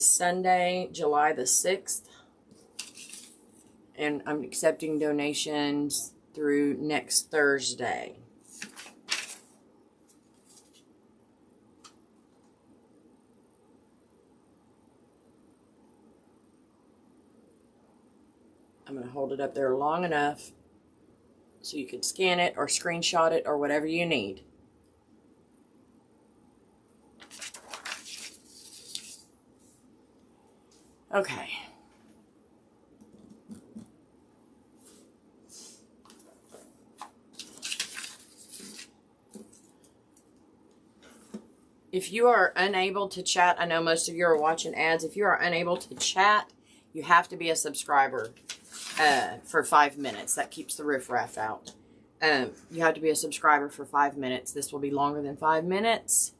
Sunday, July the 6th, and I'm accepting donations through next Thursday. I'm going to hold it up there long enough so you can scan it or screenshot it or whatever you need. Okay. If you are unable to chat, I know most of you are watching ads. If you are unable to chat, you have to be a subscriber for 5 minutes. That keeps the riffraff out. You have to be a subscriber for 5 minutes. This will be longer than 5 minutes.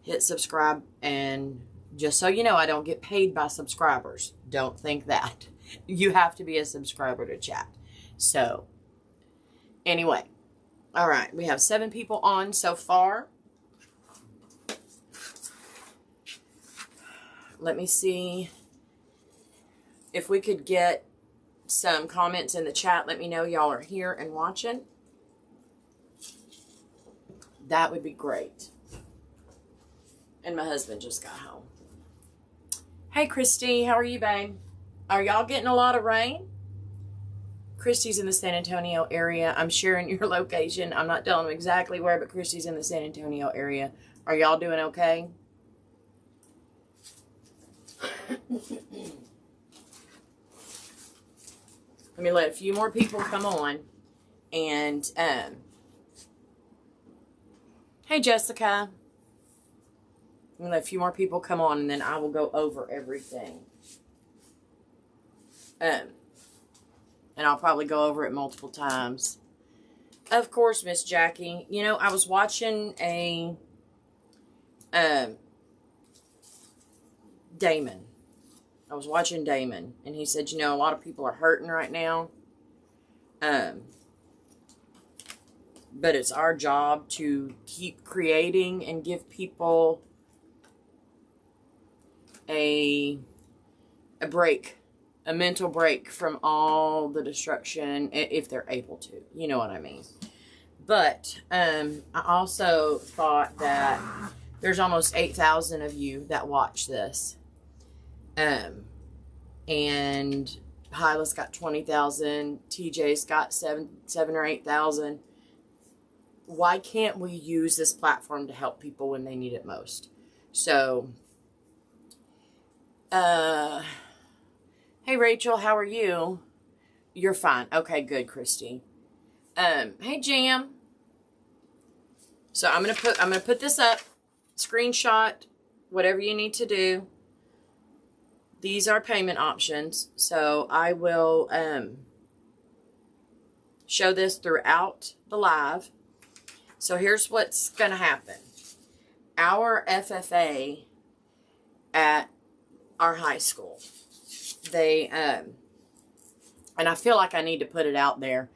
Hit subscribe, and just so you know, I don't get paid by subscribers. Don't think that. You have to be a subscriber to chat. So, anyway. All right. We have 7 people on so far. Let me see if we could get some comments in the chat. Let me know y'all are here and watching. That would be great. And my husband just got home. Hey, Christy. How are you, babe? Are y'all getting a lot of rain? Christy's in the San Antonio area. I'm sharing your location. I'm not telling them exactly where, but Christy's in the San Antonio area. Are y'all doing okay? Let me let a few more people come on. And, hey, Jessica. I'm going to let a few more people come on, and then I will go over everything. And I'll probably go over it multiple times. Of course, Miss Jackie. You know, I was watching a, Damon. I was watching Damon, and he said, you know, a lot of people are hurting right now. But it's our job to keep creating and give people a break, a mental break from all the destruction, if they're able to. You know what I mean? But I also thought that there's almost 8,000 of you that watch this. And Hyla's got 20,000. TJ's got 7 or 8,000. Why can't we use this platform to help people when they need it most? So, hey Rachel, how are you? You're fine. Okay, good, Christy. Hey Jam. So I'm gonna put this up, screenshot, whatever you need to do. These are payment options, so I will show this throughout the live. So here's what's going to happen. Our FFA at our high school, they, and I feel like I need to put it out there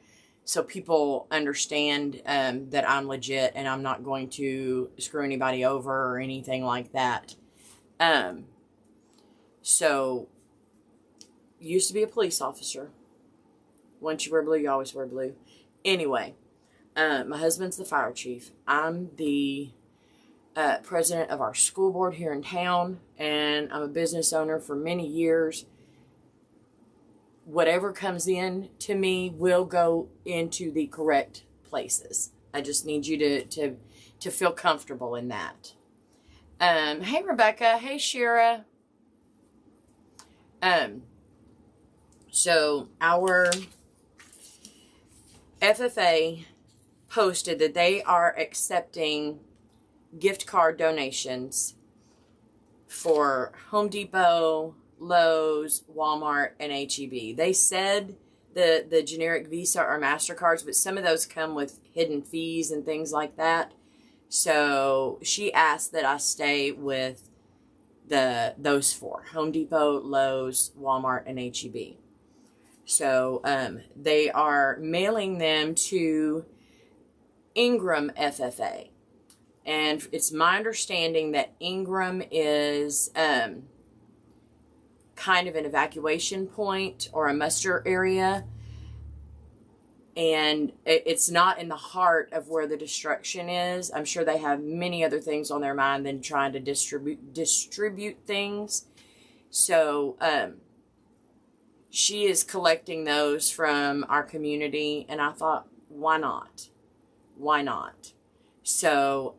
so people understand that I'm legit and I'm not going to screw anybody over or anything like that. So, used to be a police officer. Once you wear blue, you always wear blue. Anyway, my husband's the fire chief. I'm the president of our school board here in town, and I'm a business owner for many years. Whatever comes in to me will go into the correct places. I just need you to feel comfortable in that. Hey, Rebecca. Hey, Shira. So our FFA posted that they are accepting gift card donations for Home Depot, Lowe's, Walmart, and H-E-B. They said the generic Visa or MasterCards, but some of those come with hidden fees and things like that. So she asked that I stay with those 4: Home Depot, Lowe's, Walmart, and H-E-B. So they are mailing them to Ingram FFA, and it's my understanding that Ingram is kind of an evacuation point or a muster area. And it's not in the heart of where the destruction is. I'm sure they have many other things on their mind than trying to distribute things. So she is collecting those from our community, and I thought, why not? Why not? So,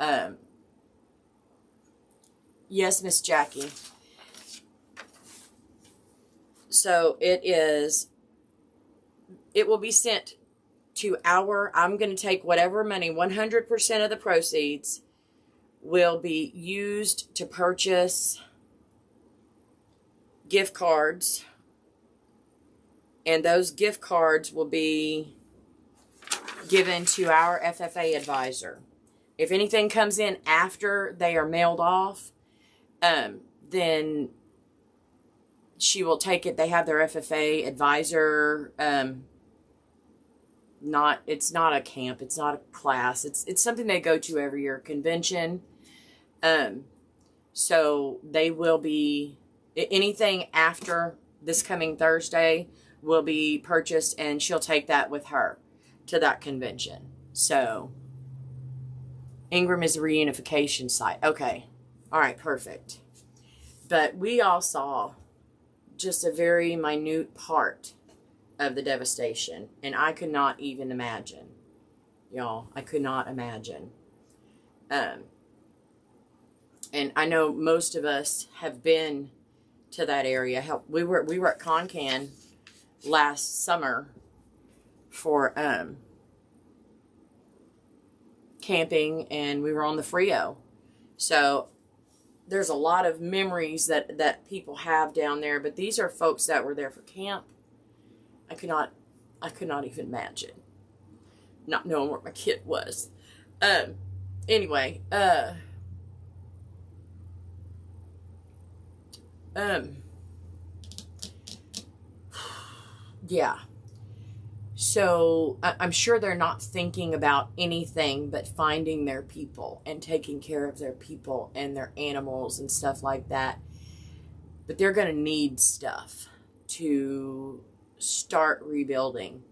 yes, Miss Jackie. So it will be sent to I'm going to take whatever money, 100% of the proceeds will be used to purchase gift cards. And those gift cards will be given to our FFA advisor. If anything comes in after they are mailed off, then she will take it. They have their FFA advisor. It's not a camp. It's not a class. It's something they go to every year, convention. So they will be, anything after this coming Thursday will be purchased, and she'll take that with her to that convention. So Ingram is a reunification site. Okay. All right. Perfect. But we all saw just a very minute part of the devastation, and I could not even imagine, y'all. I could not imagine. And I know most of us have been to that area. We were at Concan last summer for camping, and we were on the Frio. So there's a lot of memories that people have down there, but these are folks that were there for camp. I could not even imagine not knowing where my kid was. Anyway, yeah. So I'm sure they're not thinking about anything but finding their people and taking care of their people and their animals and stuff like that. But they're going to need stuff to start rebuilding.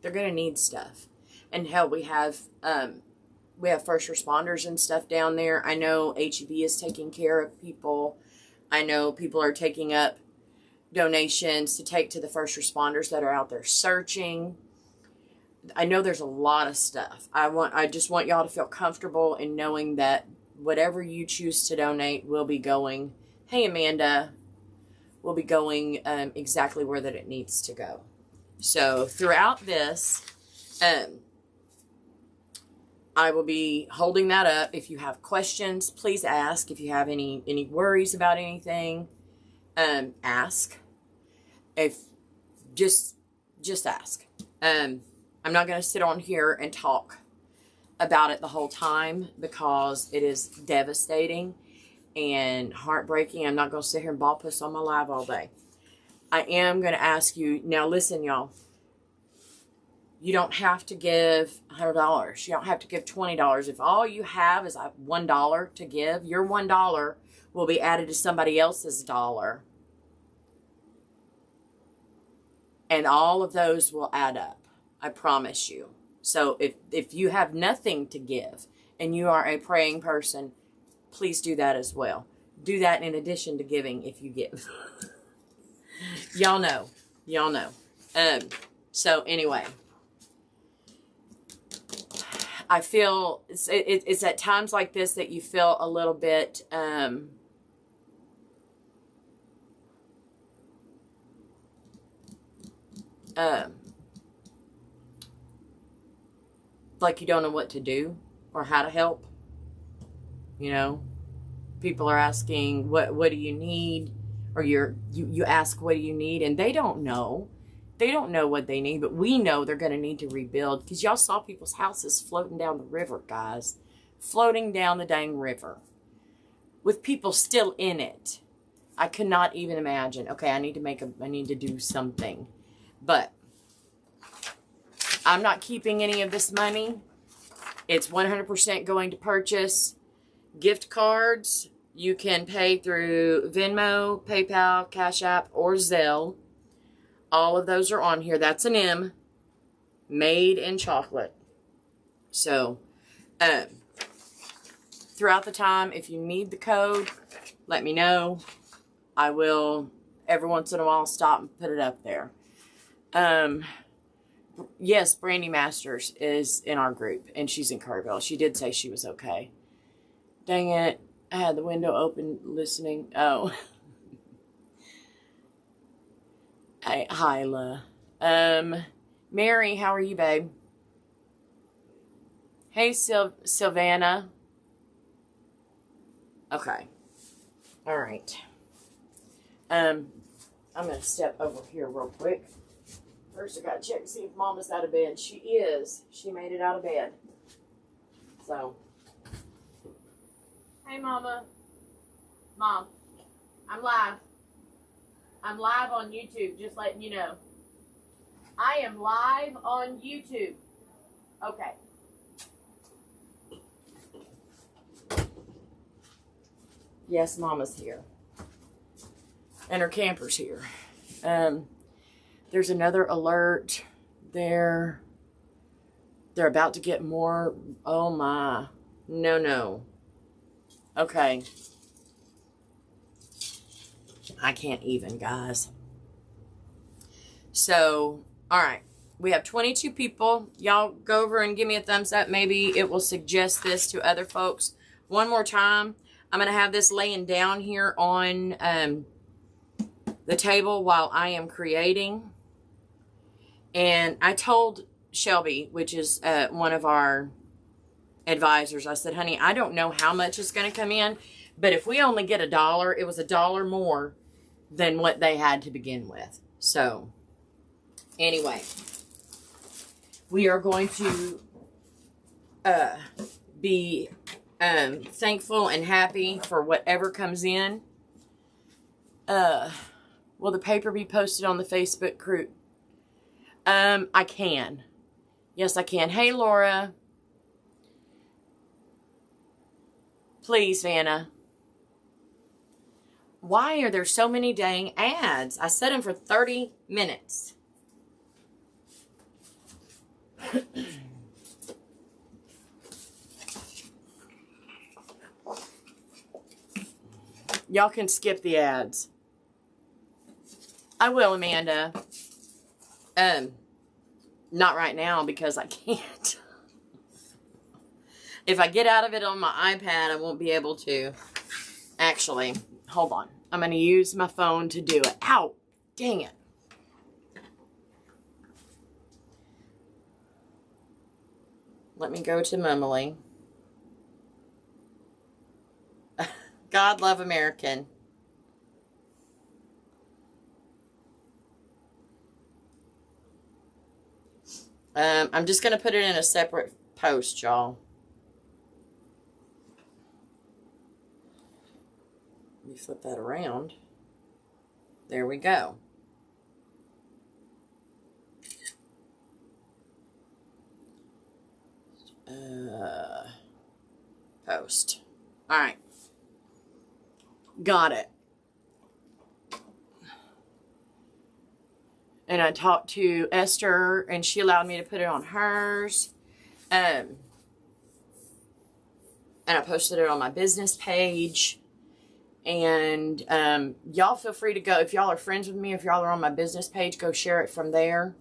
They're going to need stuff. And hell, we have first responders and stuff down there. I know HEB is taking care of people. I know people are taking up donations to take to the first responders that are out there searching. I know there's a lot of stuff. I just want y'all to feel comfortable in knowing that whatever you choose to donate will be going, hey Amanda, will be going exactly where that it needs to go. So throughout this, I will be holding that up. If you have questions, please ask. If you have any worries about anything, ask. If just ask. I'm not going to sit on here and talk about it the whole time because it is devastating and heartbreaking. I'm not going to sit here and ball puss on my live all day. I am going to ask you, now listen y'all, you don't have to give $100. You don't have to give $20. If all you have is $1 to give, your $1 will be added to somebody else's dollar. And all of those will add up. I promise you. So if you have nothing to give and you are a praying person, please do that as well. Do that in addition to giving if you give. Y'all know. Y'all know. So anyway, I feel it's at times like this that you feel a little bit like you don't know what to do or how to help. You know, people are asking, what do you need? Or you ask, what do you need? And they don't know. They don't know what they need, but we know they're going to need to rebuild, because y'all saw people's houses floating down the river, guys. Floating down the dang river with people still in it. I could not even imagine. Okay, I need to do something. But I'm not keeping any of this money. It's 100% going to purchase gift cards You can pay through Venmo, PayPal, Cash App, or Zelle. All of those are on here. That's an M. Made in chocolate. So, throughout the time, if you need the code, let me know. I will, every once in a while, stop and put it up there. Yes, Brandy Masters is in our group, and she's in Kerrville. She did say she was okay. Dang it. I had the window open listening. Oh. Hi, Hyla. Mary, how are you, babe? Hey, Sylvana. Okay. All right. I'm going to step over here real quick. First, I got to check to see if Mama's out of bed. She is. She made it out of bed. So. Hey, Mama. Mom, I'm live. I'm live on YouTube, just letting you know. I am live on YouTube. Okay. Yes, Mama's here. And her camper's here. There's another alert there. They're about to get more. Oh, my. No. Okay. I can't even, guys. So, all right. We have 22 people. Y'all go over and give me a thumbs up. Maybe it will suggest this to other folks. One more time. I'm going to have this laying down here on the table while I am creating. And I told Shelby, which is one of our advisors, I said, honey, I don't know how much is going to come in, but if we only get $1, it was $1 more than what they had to begin with. So, anyway, we are going to be thankful and happy for whatever comes in. Will the paper be posted on the Facebook group? I can. Yes, I can. Hey, Laura. Please, Vanna. Why are there so many dang ads? I set them for 30 minutes. Y'all can skip the ads. I will, Amanda. Not right now because I can't. If I get out of it on my iPad, I won't be able to. Actually, hold on. I'm going to use my phone to do it. Ow! Dang it. Let me go to Mumily. God love American. I'm just going to put it in a separate post, y'all. Let me flip that around. There we go. Post. All right. Got it. And I talked to Esther, and she allowed me to put it on hers. And I posted it on my business page. And y'all feel free to go. If y'all are friends with me, if y'all are on my business page, go share it from there.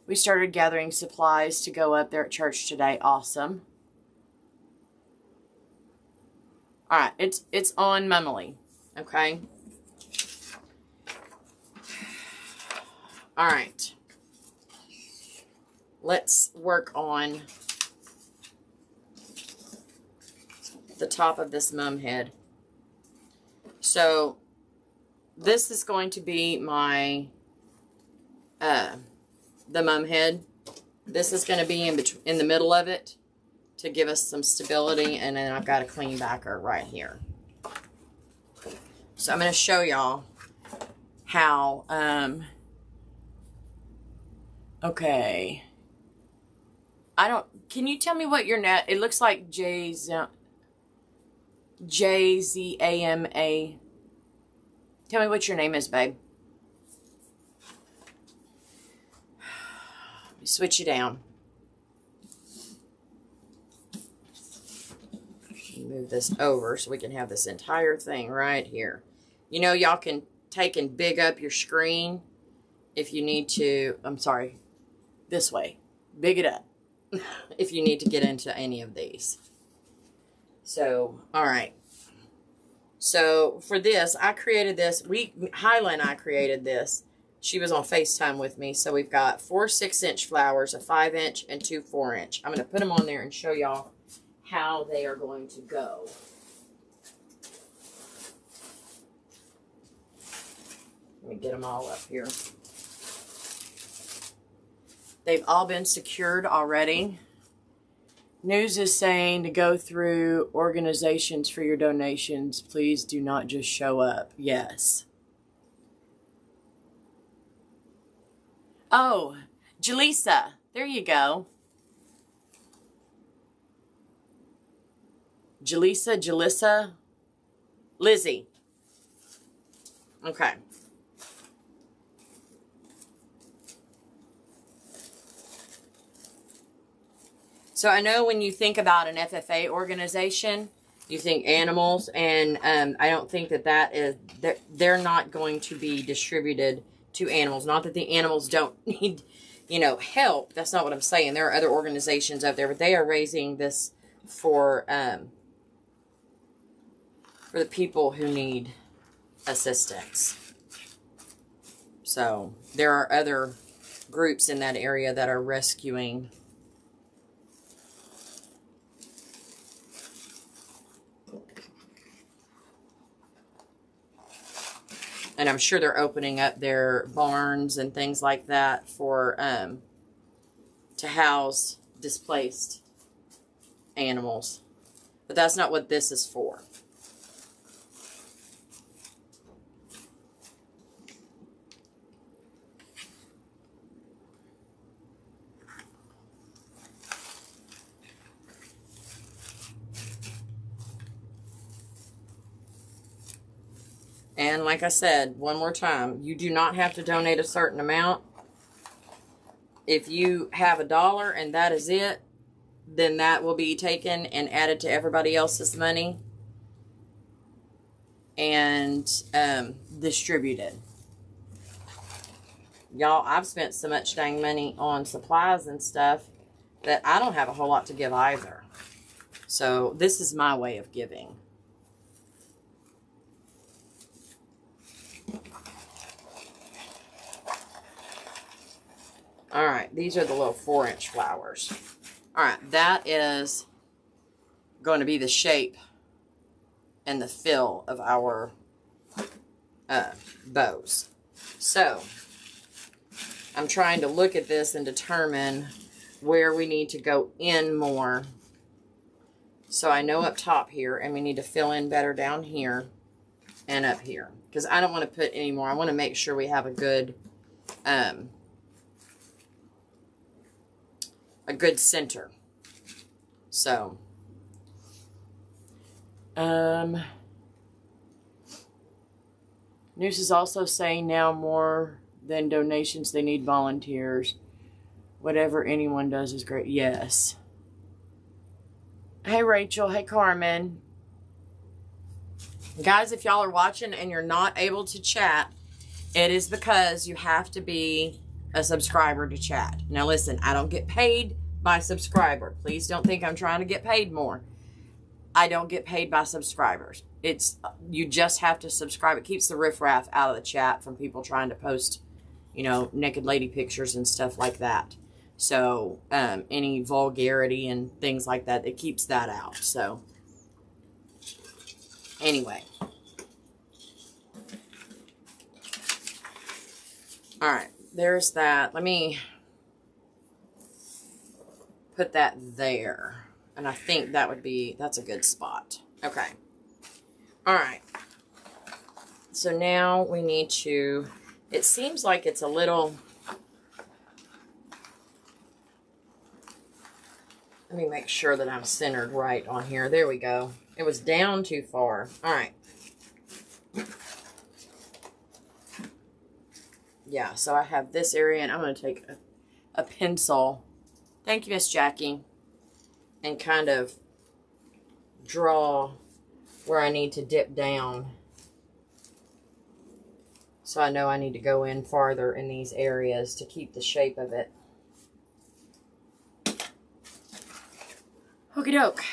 We started gathering supplies to go up there at church today. Awesome. All right, it's on Mumily, okay? All right. Let's work on the top of this mum head. So this is going to be my the mum head. This is going to be in the middle of it to give us some stability, and then I've got a clean backer right here. So I'm going to show y'all how okay. Can you tell me what your net, it looks like Jay's, JZAMA. Tell me what your name is, babe. Let me switch you down. Move this over so we can have this entire thing right here. You know, y'all can take and big up your screen if you need to. I'm sorry, this way. Big it up if you need to get into any of these. So, all right. So, for this, I created this. Hyla and I created this. She was on FaceTime with me. So, we've got 4 6-inch flowers, a 5-inch, and 2 4-inch. I'm going to put them on there and show y'all how they are going to go. Let me get them all up here. They've all been secured already. News is saying to go through organizations for your donations. Please do not just show up. Yes. Oh, Jaleesa. There you go. Jalissa, Lizzie. Okay. So I know when you think about an FFA organization, you think animals, and I don't think that is, they're not going to be distributed to animals. Not that the animals don't need, help. That's not what I'm saying. There are other organizations out there, but they are raising this for the people who need assistance. So there are other groups in that area that are rescuing. And I'm sure they're opening up their barns and things like that for to house displaced animals. But that's not what this is for. And like I said, one more time, you do not have to donate a certain amount. If you have $1 and that is it, then that will be taken and added to everybody else's money and distributed. Y'all, I've spent so much dang money on supplies and stuff that I don't have a whole lot to give either. So this is my way of giving. All right, these are the little 4-inch flowers. All right, that is going to be the shape and the fill of our bows. So, I'm trying to look at this and determine where we need to go in more. So, I know up top here, and we need to fill in better down here and up here. Because I don't want to put any more. I want to make sure we have a good center. So, News is also saying now more than donations, they need volunteers. Whatever anyone does is great. Yes. Hey, Rachel. Hey, Carmen. Guys, if y'all are watching and you're not able to chat, it is because you have to be a subscriber to chat. Now, listen, I don't get paid by subscriber. Please don't think I'm trying to get paid more. I don't get paid by subscribers. You just have to subscribe. It keeps the riffraff out of the chat from people trying to post, naked lady pictures and stuff like that. So, any vulgarity and things like that, it keeps that out. So, anyway. All right, there's that. Let me put that there. And I think that's a good spot. Okay. All right. So now we need to, it seems like it's a little, let me make sure that I'm centered right on here. There we go. It was down too far. All right. Yeah, so I have this area, and I'm going to take a pencil. Thank you, Miss Jackie. And kind of draw where I need to dip down. So I know I need to go in farther in these areas to keep the shape of it. Okie doke.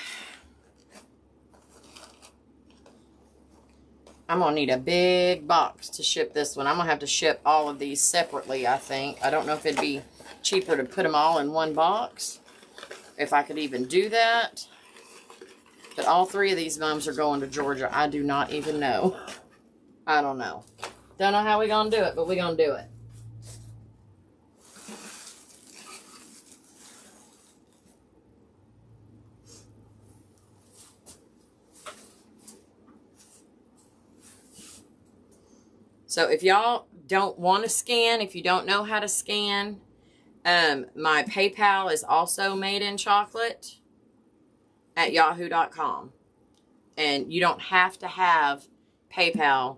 I'm going to need a big box to ship this one. I'm going to have to ship all of these separately, I think. I don't know if it'd be cheaper to put them all in one box. If I could even do that. But all 3 of these mums are going to Georgia. I do not even know. I don't know. Don't know how we're going to do it, but we're going to do it. So if y'all don't want to scan, if you don't know how to scan, my PayPal is also madeinchocolate at yahoo.com. And you don't have to have PayPal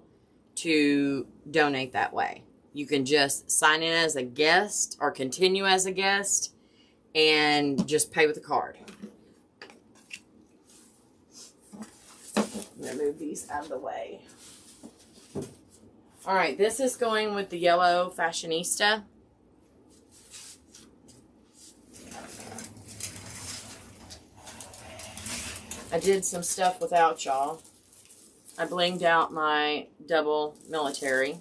to donate that way. You can just sign in as a guest or continue as a guest and just pay with a card. I'm going to move these out of the way. All right, this is going with the yellow fashionista. I did some stuff without y'all. I blinged out my double military.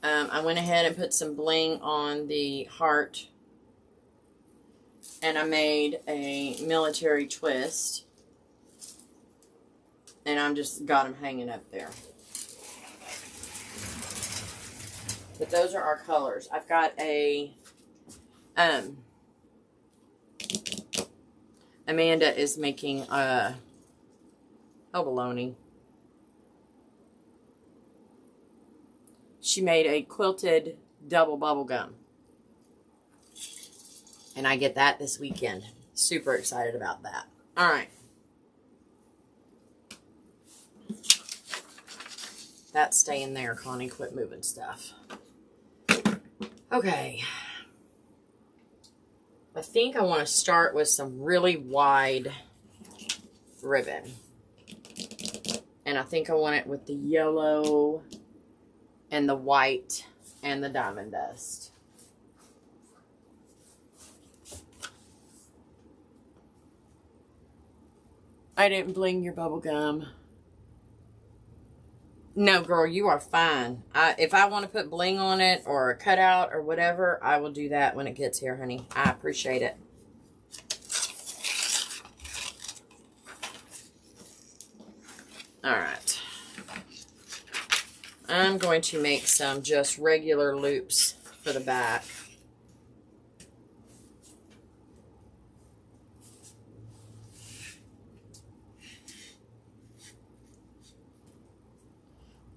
I went ahead and put some bling on the heart. And I made a military twist. And I'm just got them hanging up there. But those are our colors. I've got a... Amanda is making bologna. She made a quilted double bubble gum. And I get that this weekend. Super excited about that. All right. That's staying there, Connie. Quit moving stuff. Okay. I think I want to start with some really wide ribbon. And I think I want it with the yellow and the white and the diamond dust. I didn't bling your bubble gum. No, girl, you are fine. If I want to put bling on it or a cutout or whatever, I will do that when it gets here, honey. I appreciate it. All right. I'm going to make some just regular loops for the back.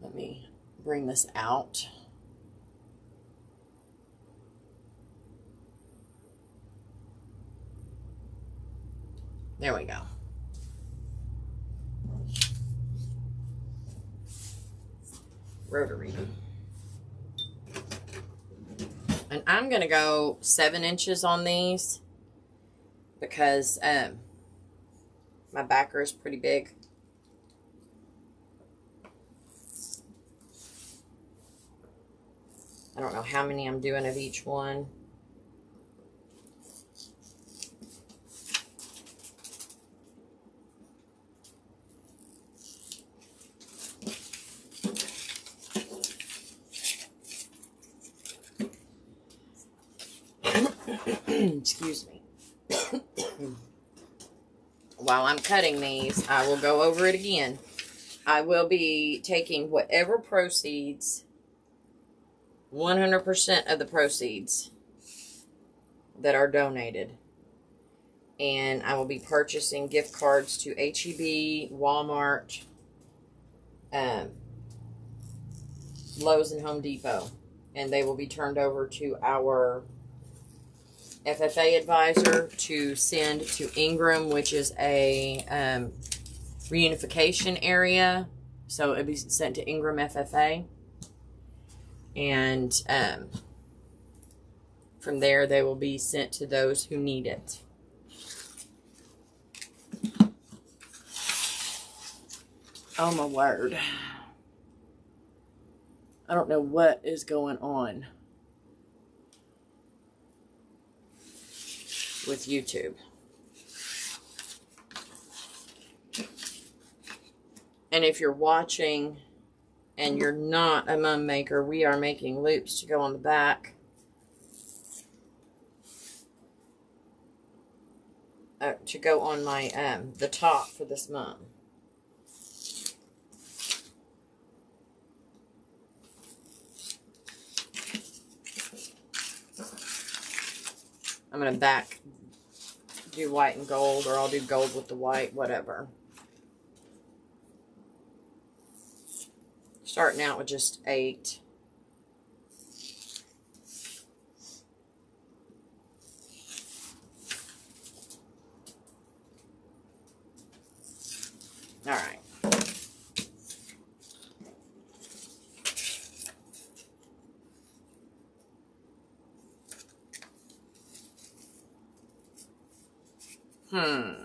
Let me bring this out. There we go. Rotary. And I'm going to go 7 inches on these because my backer is pretty big. I don't know how many I'm doing of each one. Excuse me. While I'm cutting these, I will go over it again. I will be taking whatever proceeds, 100% of the proceeds that are donated. And I will be purchasing gift cards to H-E-B, Walmart, Lowe's, and Home Depot. And they will be turned over to our FFA advisor to send to Ingram, which is a reunification area. So it'll be sent to Ingram FFA. And from there, they will be sent to those who need it. Oh my word. I don't know what is going on with YouTube. And if you're watching and you're not a mum maker, we are making loops to go on the back. To go on my the top for this mum. I'm going to do white and gold, or I'll do gold with the white, whatever. Starting out with just 8. All right. I'm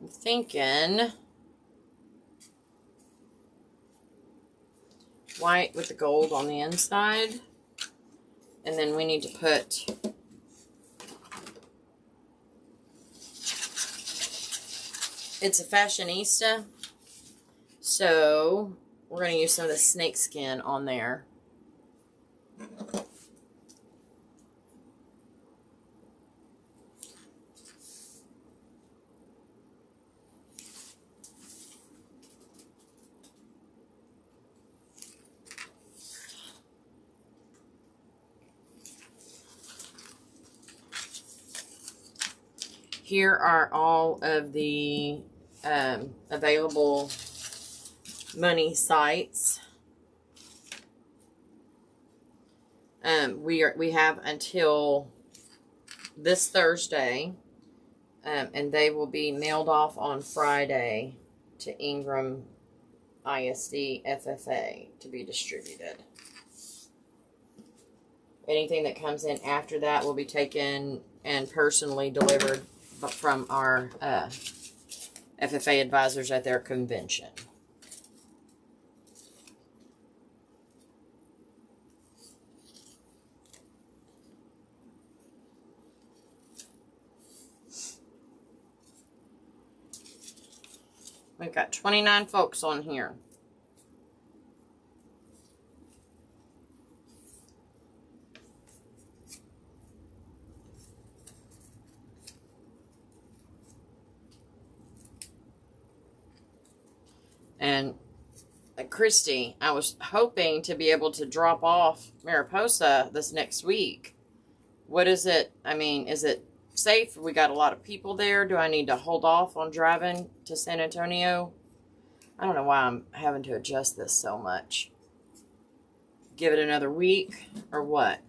thinking white with the gold on the inside. And then we need to put it's a fashionista. So we're going to use some of the snake skin on there. Here are all of the available money sites. We have until this Thursday, and they will be mailed off on Friday to Ingram ISD FFA to be distributed. Anything that comes in after that will be taken and personally delivered from our FFA advisors at their convention. We've got 29 folks on here. And Christy, I was hoping to be able to drop off Mariposa this next week. What is it? I mean, is it safe? We got a lot of people there. Do I need to hold off on driving to San Antonio? I don't know why I'm having to adjust this so much. Give it another week or what?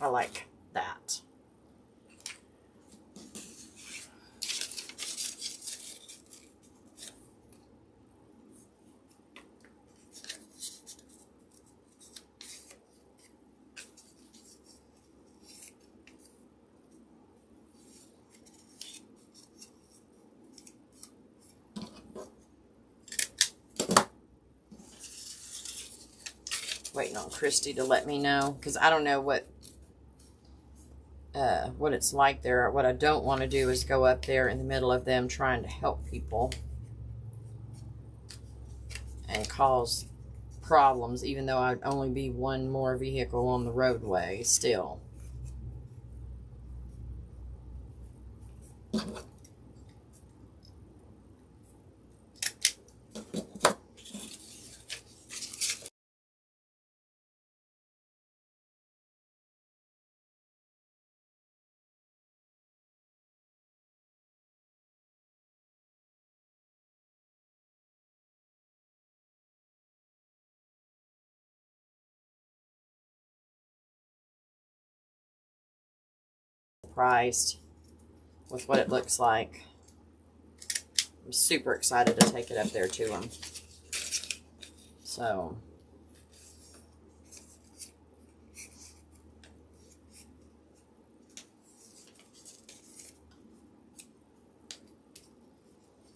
I like that. Waiting on Christy to let me know, because I don't know what it's like there. What I don't want to do is go up there in the middle of them trying to help people and cause problems, even though I'd only be one more vehicle on the roadway still. surprised with what it looks like. I'm super excited to take it up there to them. So,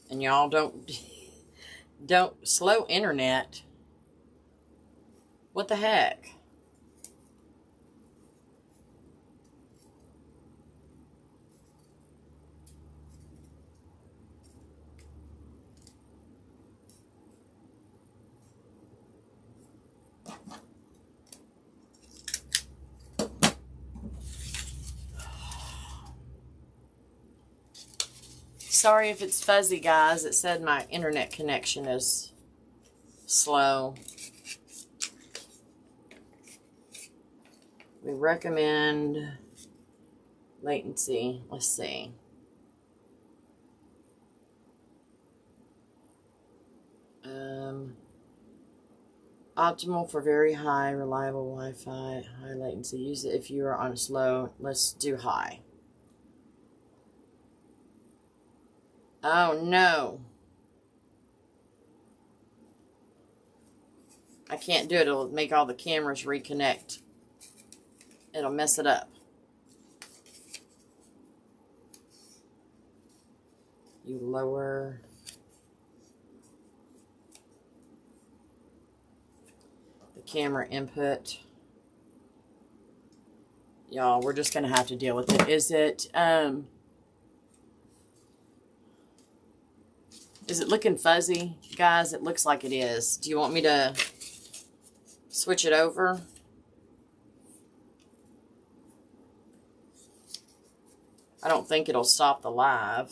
and y'all don't slow internet. What the heck? Sorry if it's fuzzy, guys. It said my internet connection is slow. We recommend latency. Let's see. Optimal for very high, reliable Wi-Fi, high latency. Use it if you are on a slow. Let's do high. Oh, no. I can't do it. It'll make all the cameras reconnect. It'll mess it up. You lower the camera input. Y'all, we're just going to have to deal with it. Is it looking fuzzy? Guys, it looks like it is. Do you want me to switch it over? I don't think it'll stop the live,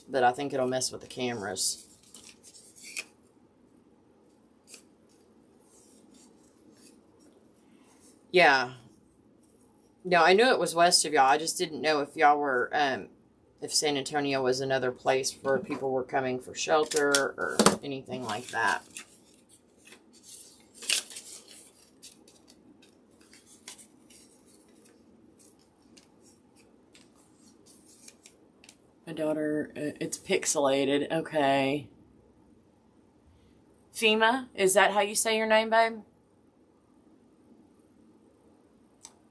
but I think it'll mess with the cameras. Yeah. No, I knew it was west of y'all. I just didn't know if y'all were, if San Antonio was another place where people were coming for shelter or anything like that. My daughter, it's pixelated. Okay. FEMA, is that how you say your name, babe?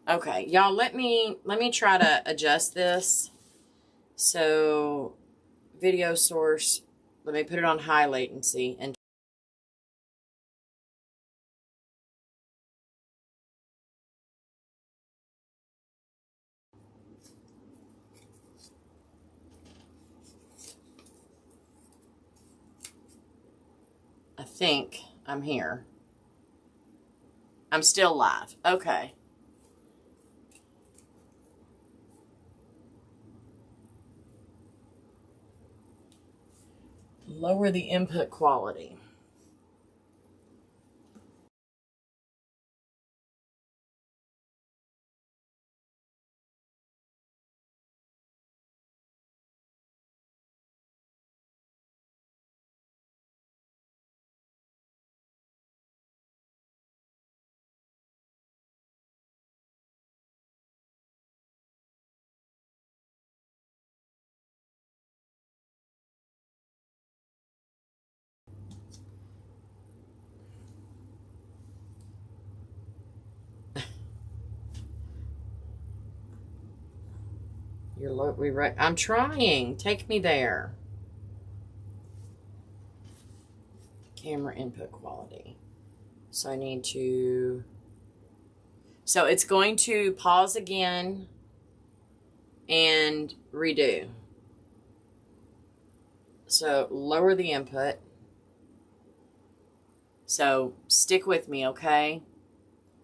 Okay, y'all, let me try to adjust this. So, video source, let me put it on high latency and I think I'm here. I'm still live. Okay. Lower the input quality. I'm trying. Take me there. Camera input quality. So I need to... So it's going to pause again and redo. So lower the input. So stick with me, okay?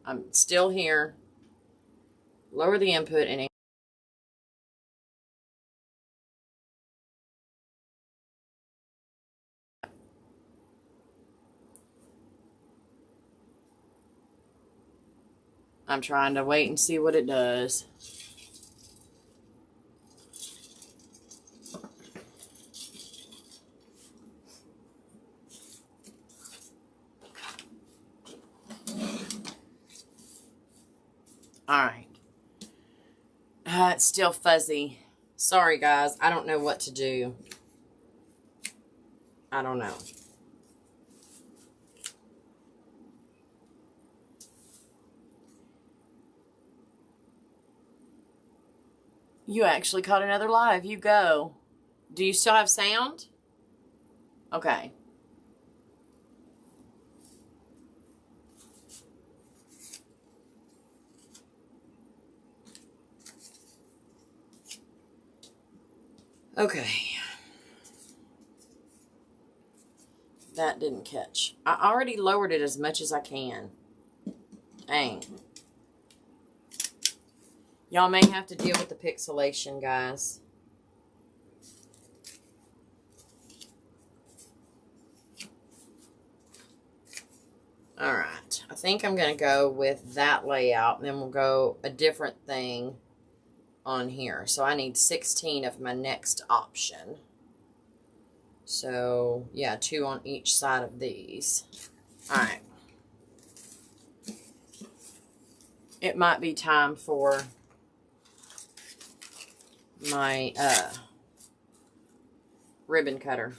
I'm still here. Lower the input and I'm trying to wait and see what it does. All right. It's still fuzzy. Sorry, guys. I don't know what to do. I don't know. You actually caught another live. You go. Do you still have sound? Okay. Okay. That didn't catch. I already lowered it as much as I can. Dang. Y'all may have to deal with the pixelation, guys. Alright. I think I'm going to go with that layout. And then we'll go a different thing on here. So I need 16 of my next option. So, yeah, 2 on each side of these. Alright. It might be time for my ribbon cutter.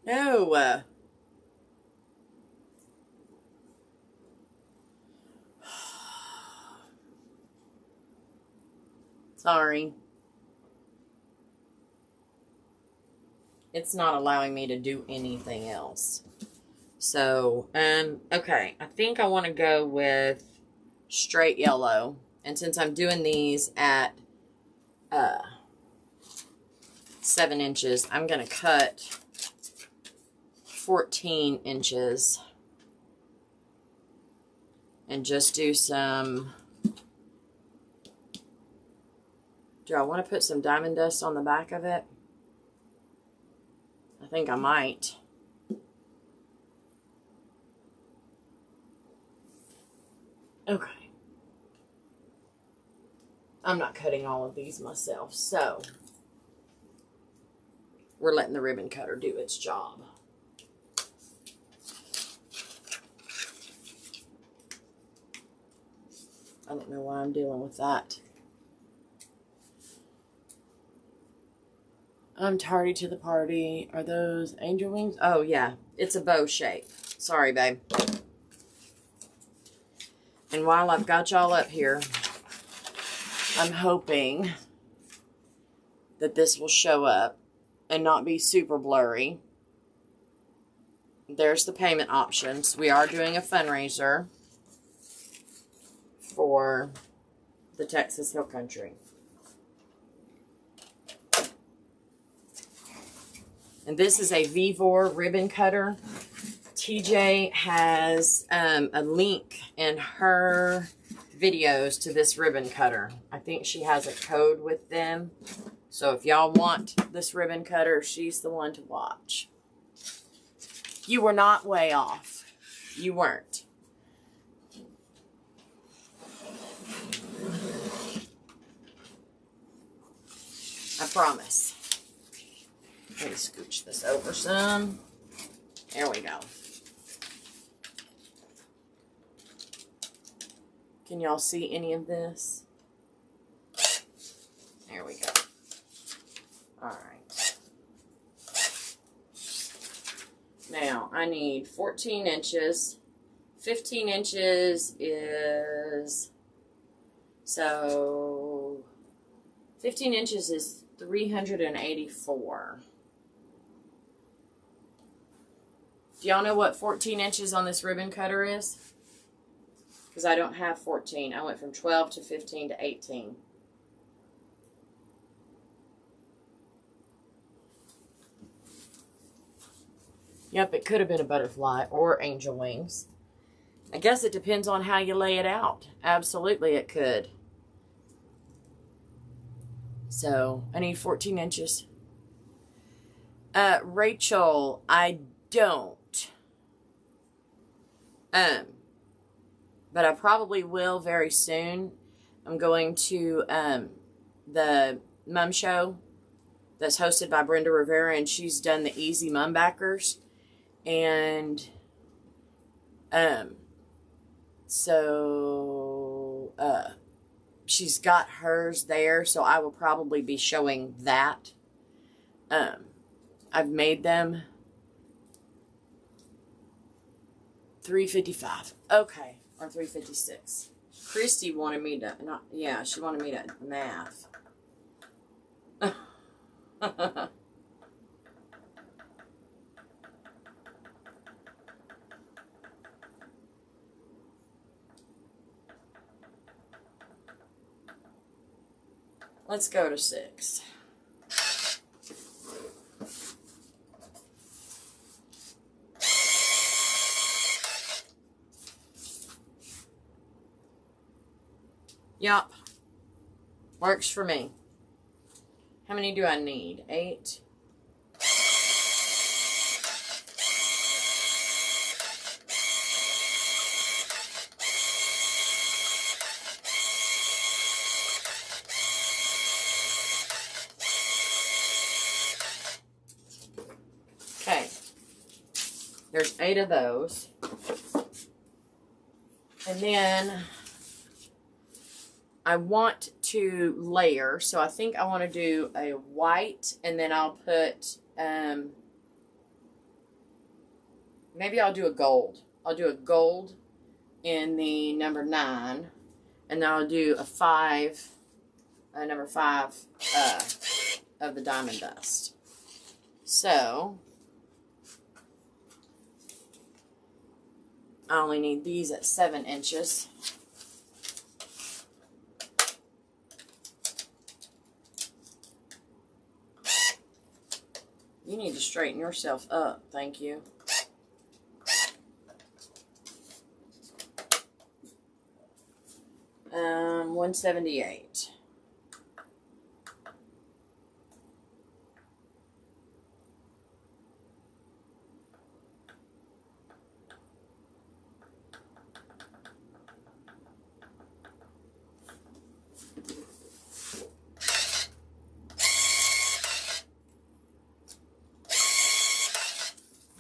No. Sorry. It's not allowing me to do anything else. So, okay. I think I want to go with straight yellow. And since I'm doing these at 7 inches, I'm going to cut 14 inches and just do some. Do I want to put some diamond dust on the back of it? I think I might. Okay. I'm not cutting all of these myself, so we're letting the ribbon cutter do its job. I don't know why I'm dealing with that. I'm tardy to the party. Are those angel wings? Oh, yeah. It's a bow shape. Sorry, babe. And while I've got y'all up here, I'm hoping that this will show up and not be super blurry. There's the payment options. We are doing a fundraiser for the Texas Hill Country. And this is a Vivor ribbon cutter. TJ has a link in her videos to this ribbon cutter. I think she has a code with them. So if y'all want this ribbon cutter, she's the one to watch. You were not way off. You weren't. I promise. Let me scooch this over some. There we go. Can y'all see any of this? There we go. All right. Now, I need 14 inches. 15 inches is... So, 15 inches is 384. Do y'all know what 14 inches on this ribbon cutter is? Because I don't have 14. I went from 12 to 15 to 18. Yep, it could have been a butterfly or angel wings. I guess it depends on how you lay it out. Absolutely, it could. So, I need 14 inches. Rachel, I don't. But I probably will very soon. I'm going to the mum show that's hosted by Brenda Rivera, and she's done the Easy Mum Backers. And so she's got hers there, so I will probably be showing that. I've made them. $3.55. Okay, or $3.56. Christy wanted me to she wanted me to math. Let's go to 6. Yup. Works for me. How many do I need? 8. Okay. There's 8 of those. And then I want to layer, so I think I want to do a white, and then I'll put, maybe I'll do a gold. I'll do a gold in the number 9, and then I'll do a 5, number 5 of the diamond dust. So I only need these at 7 inches. You need to straighten yourself up, thank you. $178.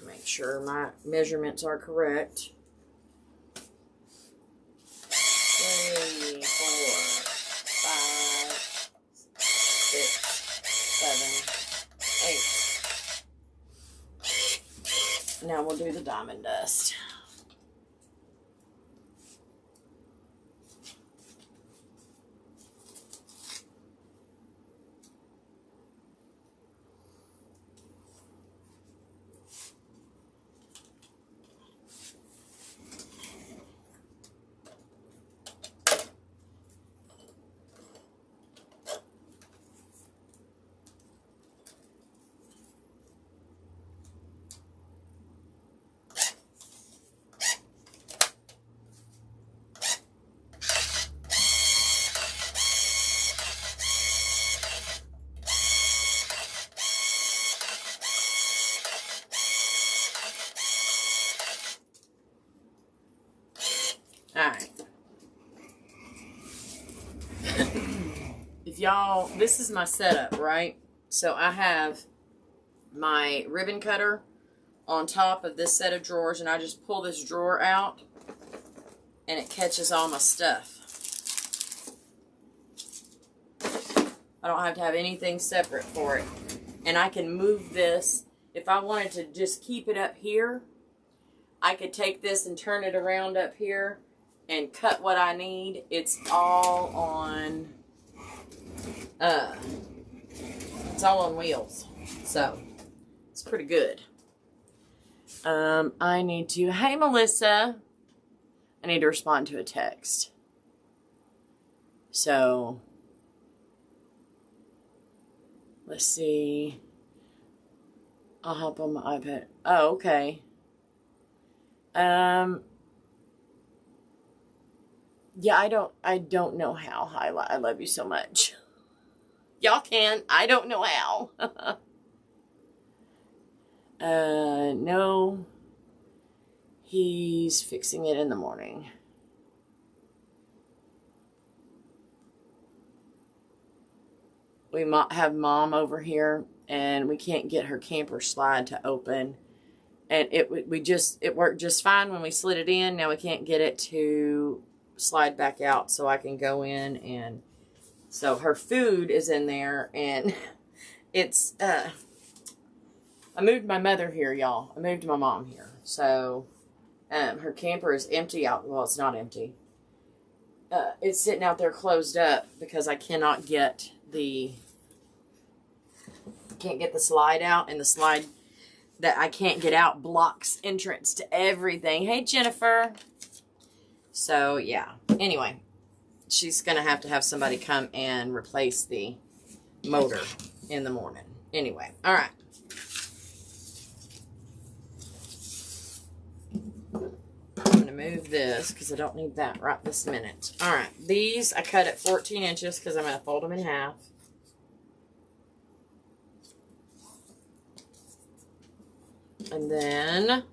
Make sure my measurements are correct. 3, 4, 5, 6, 7, 8. Now we'll do the diamond dust. Alright. If y'all, this is my setup, right? So I have my ribbon cutter on top of this set of drawers, and I just pull this drawer out and it catches all my stuff. I don't have to have anything separate for it. And I can move this. If I wanted to just keep it up here, I could take this and turn it around up here and cut what I need. It's all on wheels. So it's pretty good. I need to, hey Melissa, I need to respond to a text. So let's see. I'll hop on my iPad. Oh, okay. Yeah, I don't know how. I love you so much. Y'all can. I don't know how. No. He's fixing it in the morning. we have Mom over here, and we can't get her camper slide to open. And it worked just fine when we slid it in. Now we can't get it to slide back out so I can go in. And so her food is in there, and it's, I moved my mother here, y'all. I moved my mom here. So, her camper is empty out. Well, it's not empty. It's sitting out there closed up because I cannot get the slide out, and the slide that I can't get out blocks entrance to everything. Hey, Jennifer. So, yeah. Anyway, she's going to have somebody come and replace the motor in the morning. Anyway, all right. I'm going to move this because I don't need that right this minute. All right. These I cut at 14 inches because I'm going to fold them in half. And then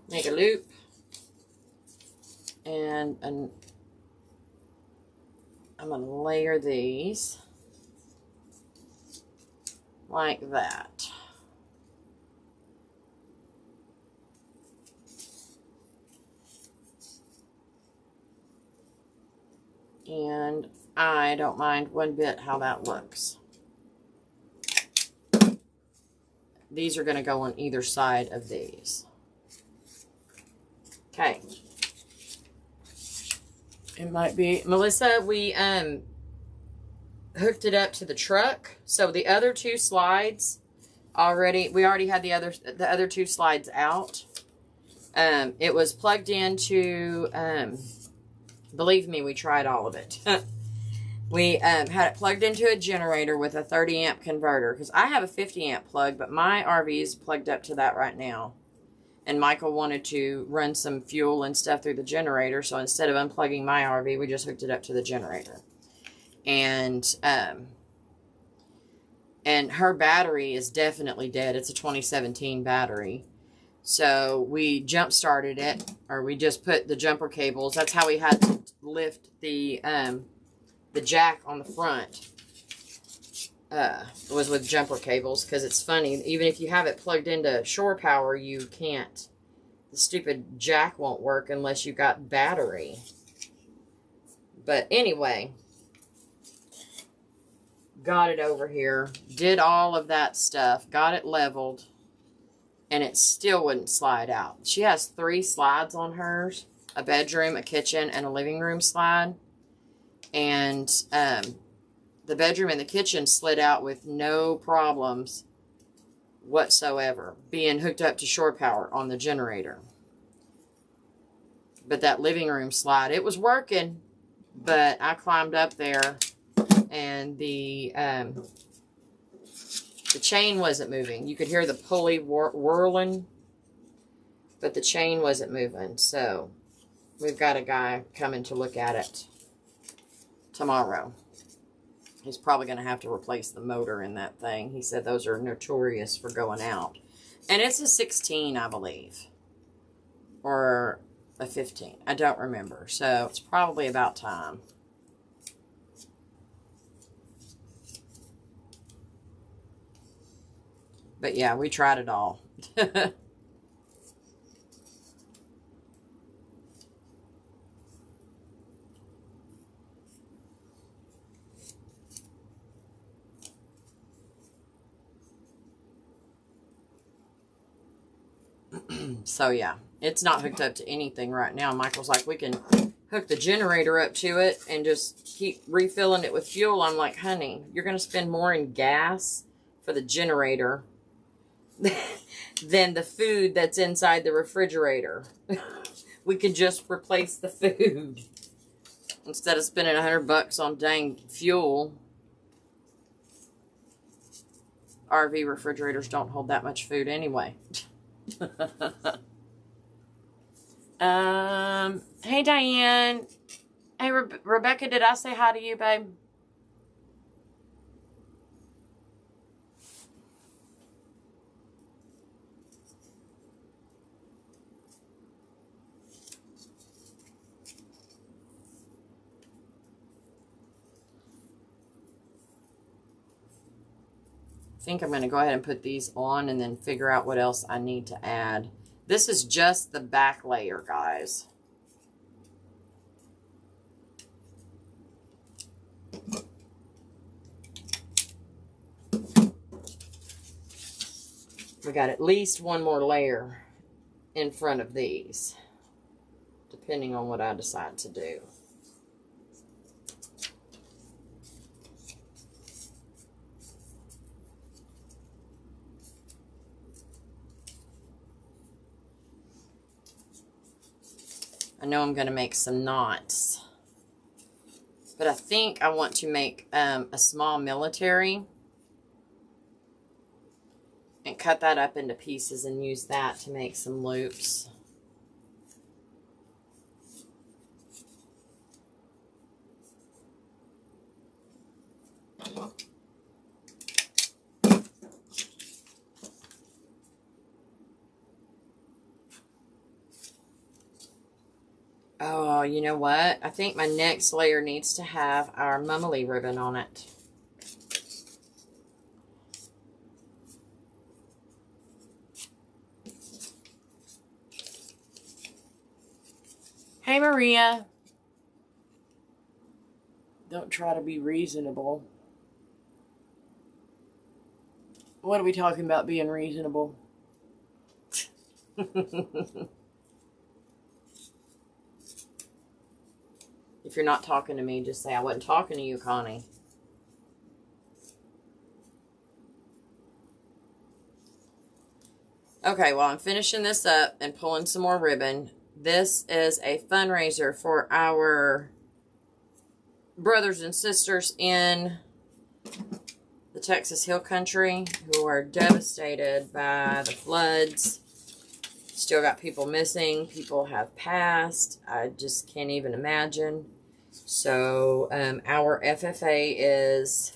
make a loop, and I'm going to layer these like that. And I don't mind one bit how that looks. These are going to go on either side of these. Okay. It might be, Melissa, we hooked it up to the truck. So the other two slides we already had the other two slides out. It was plugged into, believe me, we tried all of it. We had it plugged into a generator with a 30 amp converter, because I have a 50 amp plug, but my RV is plugged up to that right now. And Michael wanted to run some fuel and stuff through the generator, so instead of unplugging my RV, we just hooked it up to the generator. And her battery is definitely dead. It's a 2017 battery. So we jump started it, or we just put the jumper cables. That's how we had to lift the jack on the front. Was with jumper cables, because it's funny, even if you have it plugged into shore power, you can't, the stupid jack won't work unless you got battery. But anyway, got it over here, did all of that stuff, got it leveled, and it still wouldn't slide out. She has 3 slides on hers, a bedroom, a kitchen, and a living room slide. And the bedroom and the kitchen slid out with no problems whatsoever, being hooked up to shore power on the generator. But that living room slide, it was working, but I climbed up there, and the chain wasn't moving. You could hear the pulley whirling, but the chain wasn't moving. So we've got a guy coming to look at it tomorrow. He's probably going to have to replace the motor in that thing. He said those are notorious for going out. And it's a 16, I believe. Or a 15. I don't remember. So it's probably about time. But yeah, we tried it all. So yeah, it's not hooked up to anything right now. Michael's like, we can hook the generator up to it and just keep refilling it with fuel. I'm like, honey, you're going to spend more in gas for the generator than the food that's inside the refrigerator. We could just replace the food instead of spending $100 on dang fuel. RV refrigerators don't hold that much food anyway. Hey, Diane. Hey, Rebecca, did I say hi to you, babe? think I'm going to go ahead and put these on and then figure out what else I need to add. This is just the back layer, guys. We got at least one more layer in front of these, depending on what I decide to do. I know I'm going to make some knots, but I think I want to make a small military and cut that up into pieces and use that to make some loops. Oh, you know what? I think my next layer needs to have our mummely ribbon on it. Hey, Maria. Don't try to be reasonable. What are we talking about being reasonable? If you're not talking to me, just say, I wasn't talking to you, Connie. Okay, well, I'm finishing this up and pulling some more ribbon. This is a fundraiser for our brothers and sisters in the Texas Hill Country who are devastated by the floods. Still got people missing. People have passed. I just can't even imagine. So, our FFA is,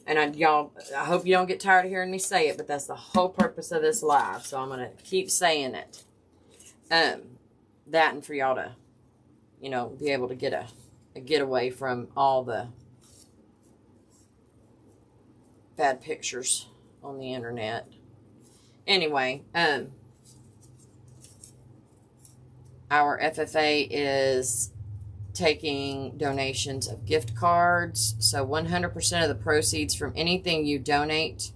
and I hope you don't get tired of hearing me say it, but that's the whole purpose of this live. So I'm going to keep saying it. That and for y'all to, you know, be able to get a getaway from all the bad pictures on the internet. Anyway, our FFA is taking donations of gift cards. So 100% of the proceeds from anything you donate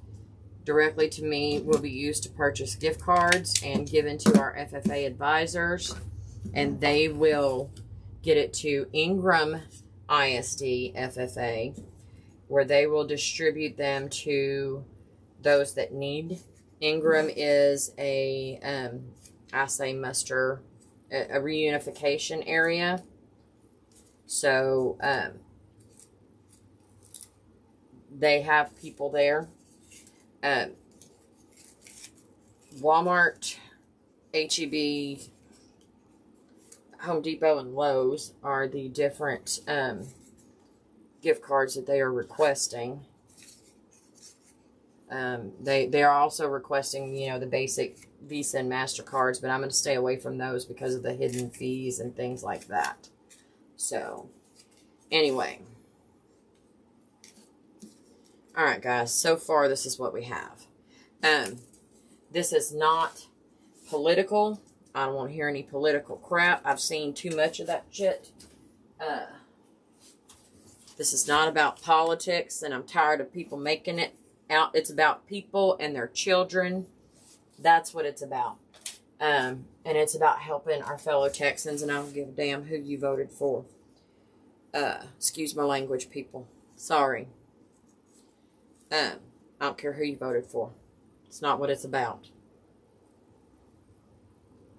directly to me will be used to purchase gift cards and given to our FFA advisors. And they will get it to Ingram ISD FFA, where they will distribute them to those that need. Ingram is a, I say muster, a reunification area. So, they have people there. Walmart, H-E-B, Home Depot, and Lowe's are the different gift cards that they are requesting. They are also requesting, you know, the basic Visa and MasterCards, but I'm going to stay away from those because of the hidden fees and things like that. So, anyway. Alright, guys. So far, this is what we have. This is not political. I don't want to hear any political crap. I've seen too much of that shit. This is not about politics, and I'm tired of people making it out. It's about people and their children. That's what it's about. And it's about helping our fellow Texans, and I don't give a damn who you voted for. Excuse my language, people. Sorry. I don't care who you voted for. It's not what it's about.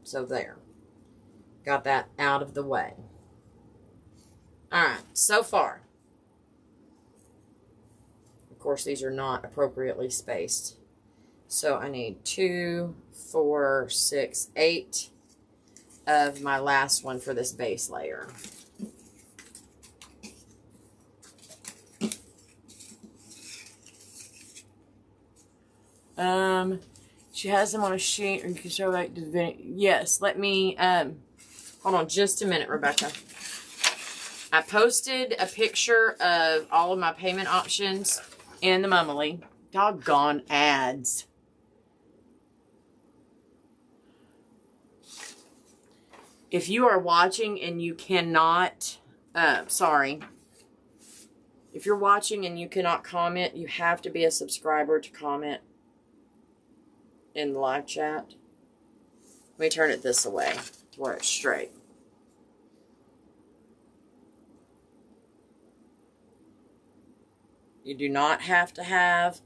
So there. Got that out of the way. Alright, so far. Of course, these are not appropriately spaced. So I need 2, 4, 6, 8 of my last one for this base layer. She has them on a sheet, or you can show back to the video. Yes, let me, hold on just a minute, Rebecca. I posted a picture of all of my payment options in the Mummily. Doggone ads. If you are watching and you cannot, sorry. If you're watching and you cannot comment, you have to be a subscriber to comment in the live chat. Let me turn it this way to where it's straight. You do not have to have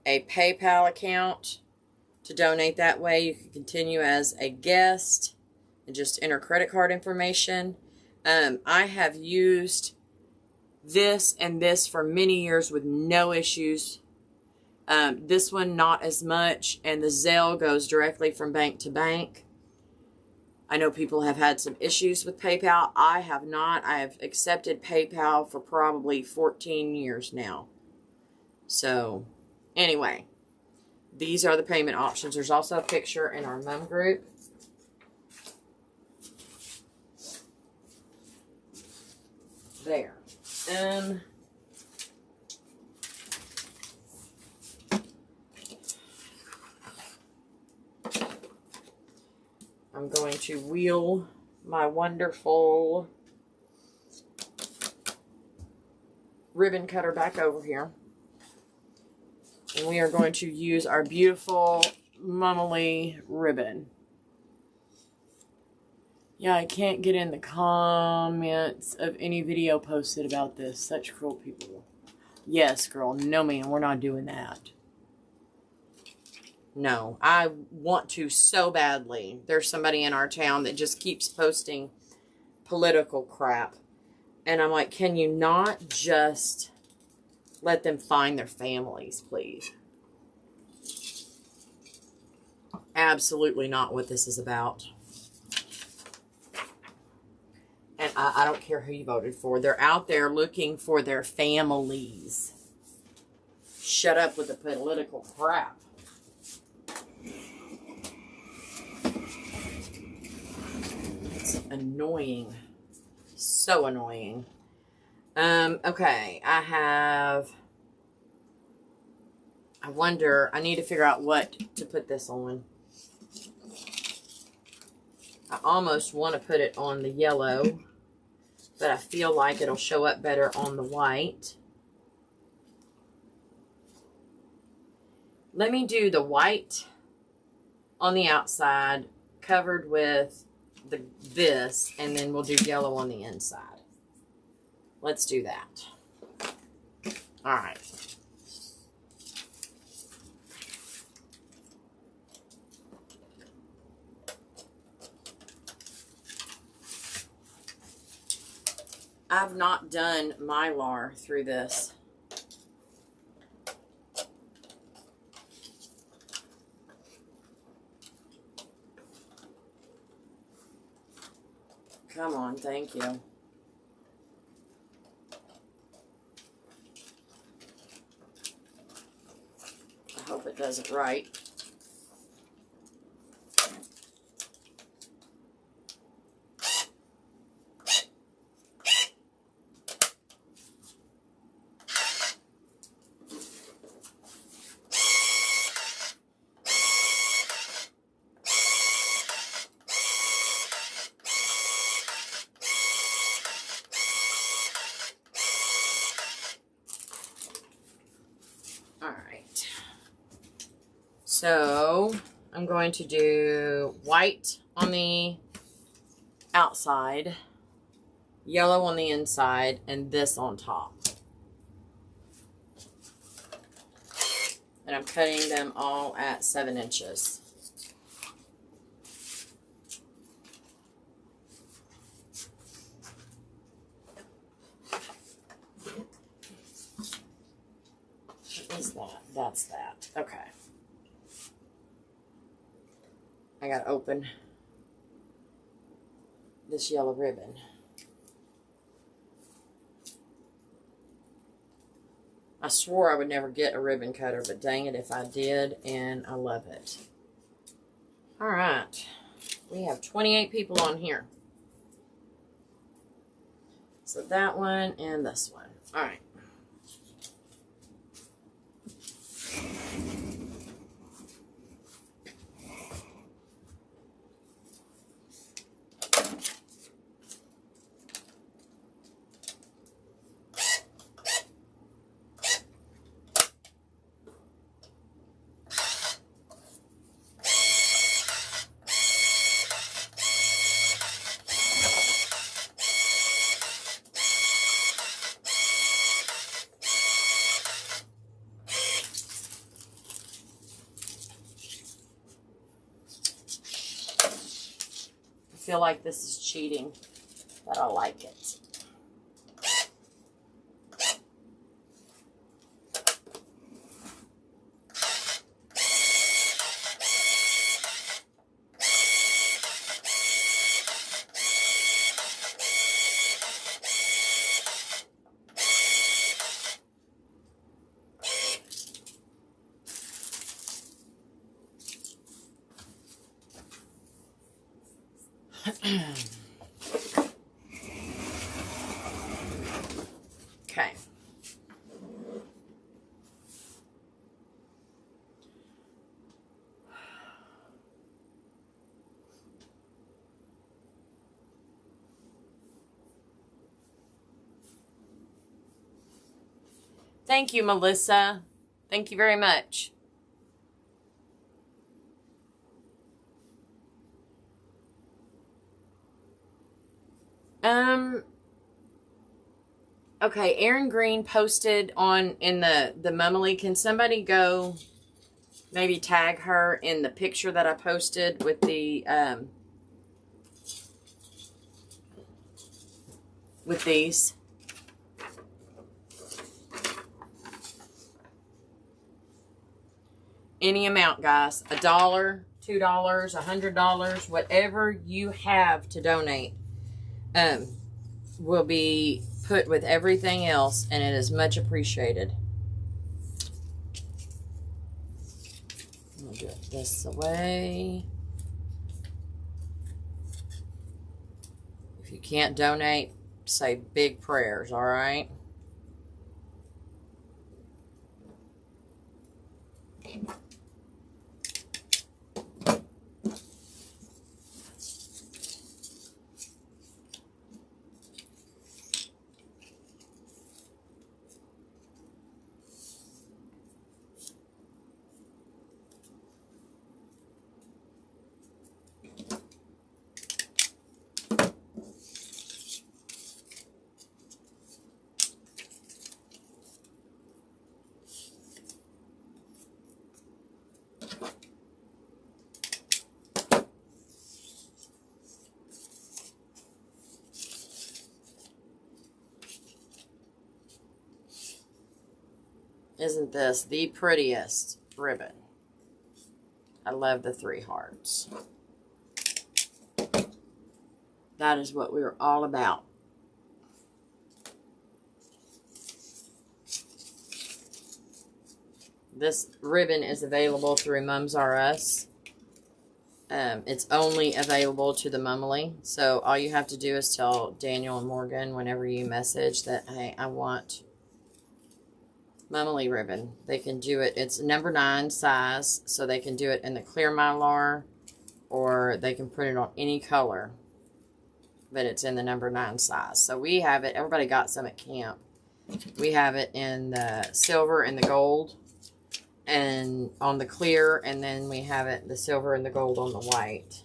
a PayPal account to donate that way. You can continue as a guest and just enter credit card information. I have used this and this for many years with no issues. This one not as much, and the Zelle goes directly from bank to bank. I know people have had some issues with PayPal. I have not. I have accepted PayPal for probably 14 years now. So, anyway, these are the payment options. There's also a picture in our mom group. There. I'm going to wheel my wonderful ribbon cutter back over here. And we are going to use our beautiful Mummily ribbon. Yeah, I can't get in the comments of any video posted about this. Such cruel people. Yes, girl. No, man. We're not doing that. No. I want to so badly. There's somebody in our town that just keeps posting political crap. And I'm like, can you not just let them find their families, please? Absolutely not what this is about. And I don't care who you voted for. They're out there looking for their families. Shut up with the political crap. It's annoying. So annoying. Okay, I wonder, I need to figure out what to put this on. I almost want to put it on the yellow, but I feel like it'll show up better on the white. Let me do the white on the outside, covered with this, and then we'll do yellow on the inside. Let's do that. All right. I've not done Mylar through this. Come on, thank you. I hope it does it right. So I'm going to do white on the outside, yellow on the inside, and this on top. And I'm cutting them all at 7 inches. What is that? That's that. Okay. I gotta open this yellow ribbon. I swore I would never get a ribbon cutter, but dang it if I did, and I love it. Alright, we have 28 people on here. So that one and this one. Alright. feel like this is cheating, but I like it. Okay. Thank you, Melissa. Thank you very much. Okay, Erin Green posted in the Mumily. Can somebody go maybe tag her in the picture that I posted with the with these? Any amount, guys. $1, $2, $100, whatever you have to donate, will be put with everything else, and it is much appreciated. I'm gonna get this away. If you can't donate, say big prayers, all right? Isn't this the prettiest ribbon? I love the 3 hearts. That is what we were all about. This ribbon is available through Mums R Us. It's only available to the Mumily. So all you have to do is tell Daniel and Morgan whenever you message that, hey, I want Mumily ribbon. They can do it. It's number 9 size, so they can do it in the clear Mylar, or they can put it on any color, but it's in the number 9 size. So we have it. Everybody got some at camp. We have it in the silver and the gold, and on the clear, and then we have it the silver and the gold on the white.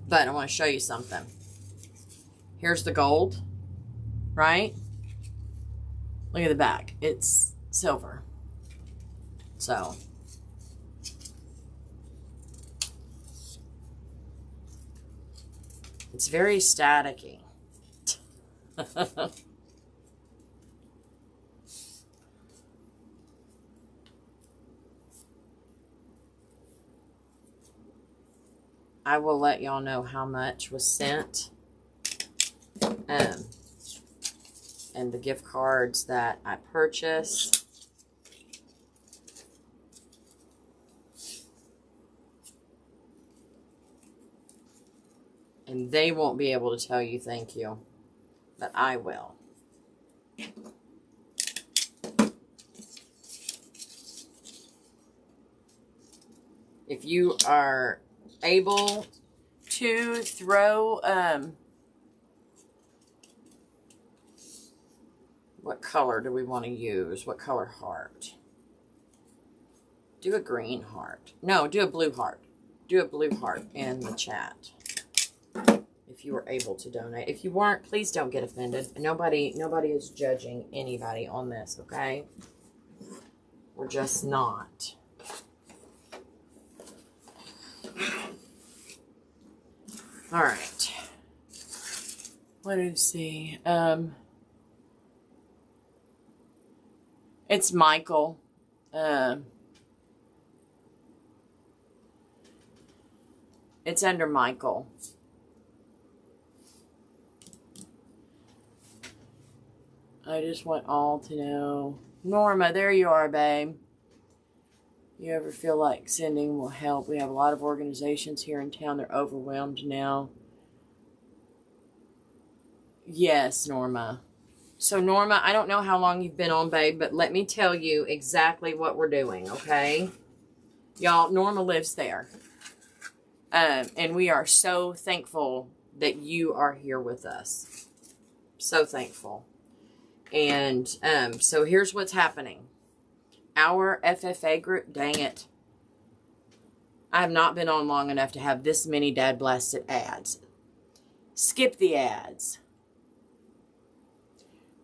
But I want to show you something. Here's the gold, right? Look at the back. It's silver. So it's very staticky. I will let y'all know how much was sent. And the gift cards that I purchased. And they won't be able to tell you thank you, but I will. If you are able to throw, what color do we want to use? What color heart? Do a green heart. No, do a blue heart. Do a blue heart in the chat. If you were able to donate. If you weren't, please don't get offended. Nobody is judging anybody on this, okay? We're just not. All right. What do you see? It's Michael. It's under Michael. I just want all to know. Norma, there you are, babe. You ever feel like sending will help? We have a lot of organizations here in town. They're overwhelmed now. Yes, Norma. So, Norma, I don't know how long you've been on, babe, but let me tell you exactly what we're doing, okay? Y'all, Norma lives there. And we are so thankful that you are here with us. So thankful. And so here's what's happening. Our FFA group, dang it. I have not been on long enough to have this many dad blasted ads. Skip the ads.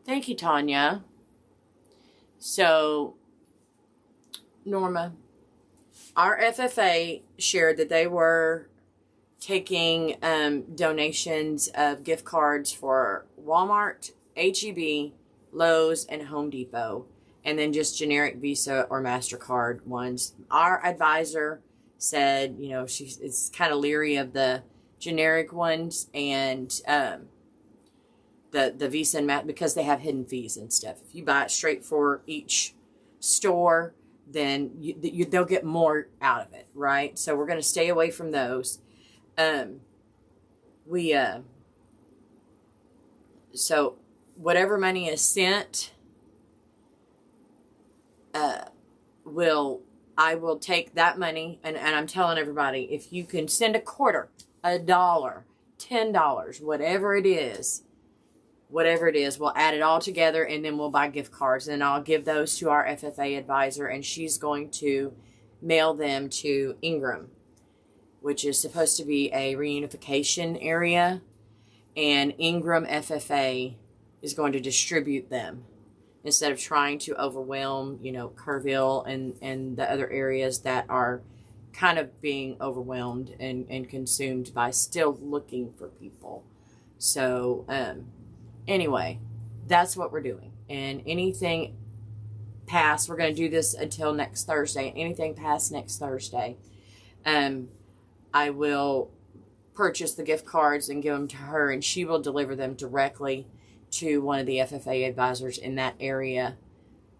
Thank you, Tanya. So, Norma, our FFA shared that they were taking donations of gift cards for Walmart, HEB, Lowe's, and Home Depot, and then just generic Visa or MasterCard ones. Our advisor said, you know, is kind of leery of the generic ones and the Visa and because they have hidden fees and stuff. If you buy it straight for each store, then they'll get more out of it, right? So we're going to stay away from those. So whatever money is sent, I will take that money, and I'm telling everybody, if you can send a quarter, $1, $10, whatever it is, we'll add it all together, and then we'll buy gift cards, and I'll give those to our FFA advisor, and she's going to mail them to Ingram, which is supposed to be a reunification area, and Ingram FFA is going to distribute them instead of trying to overwhelm, you know, Kerrville and the other areas that are kind of being overwhelmed and consumed by still looking for people. So, anyway, that's what we're doing. And anything past, we're going to do this until next Thursday. Anything past next Thursday, I will purchase the gift cards and give them to her, and she will deliver them directly to one of the FFA advisors in that area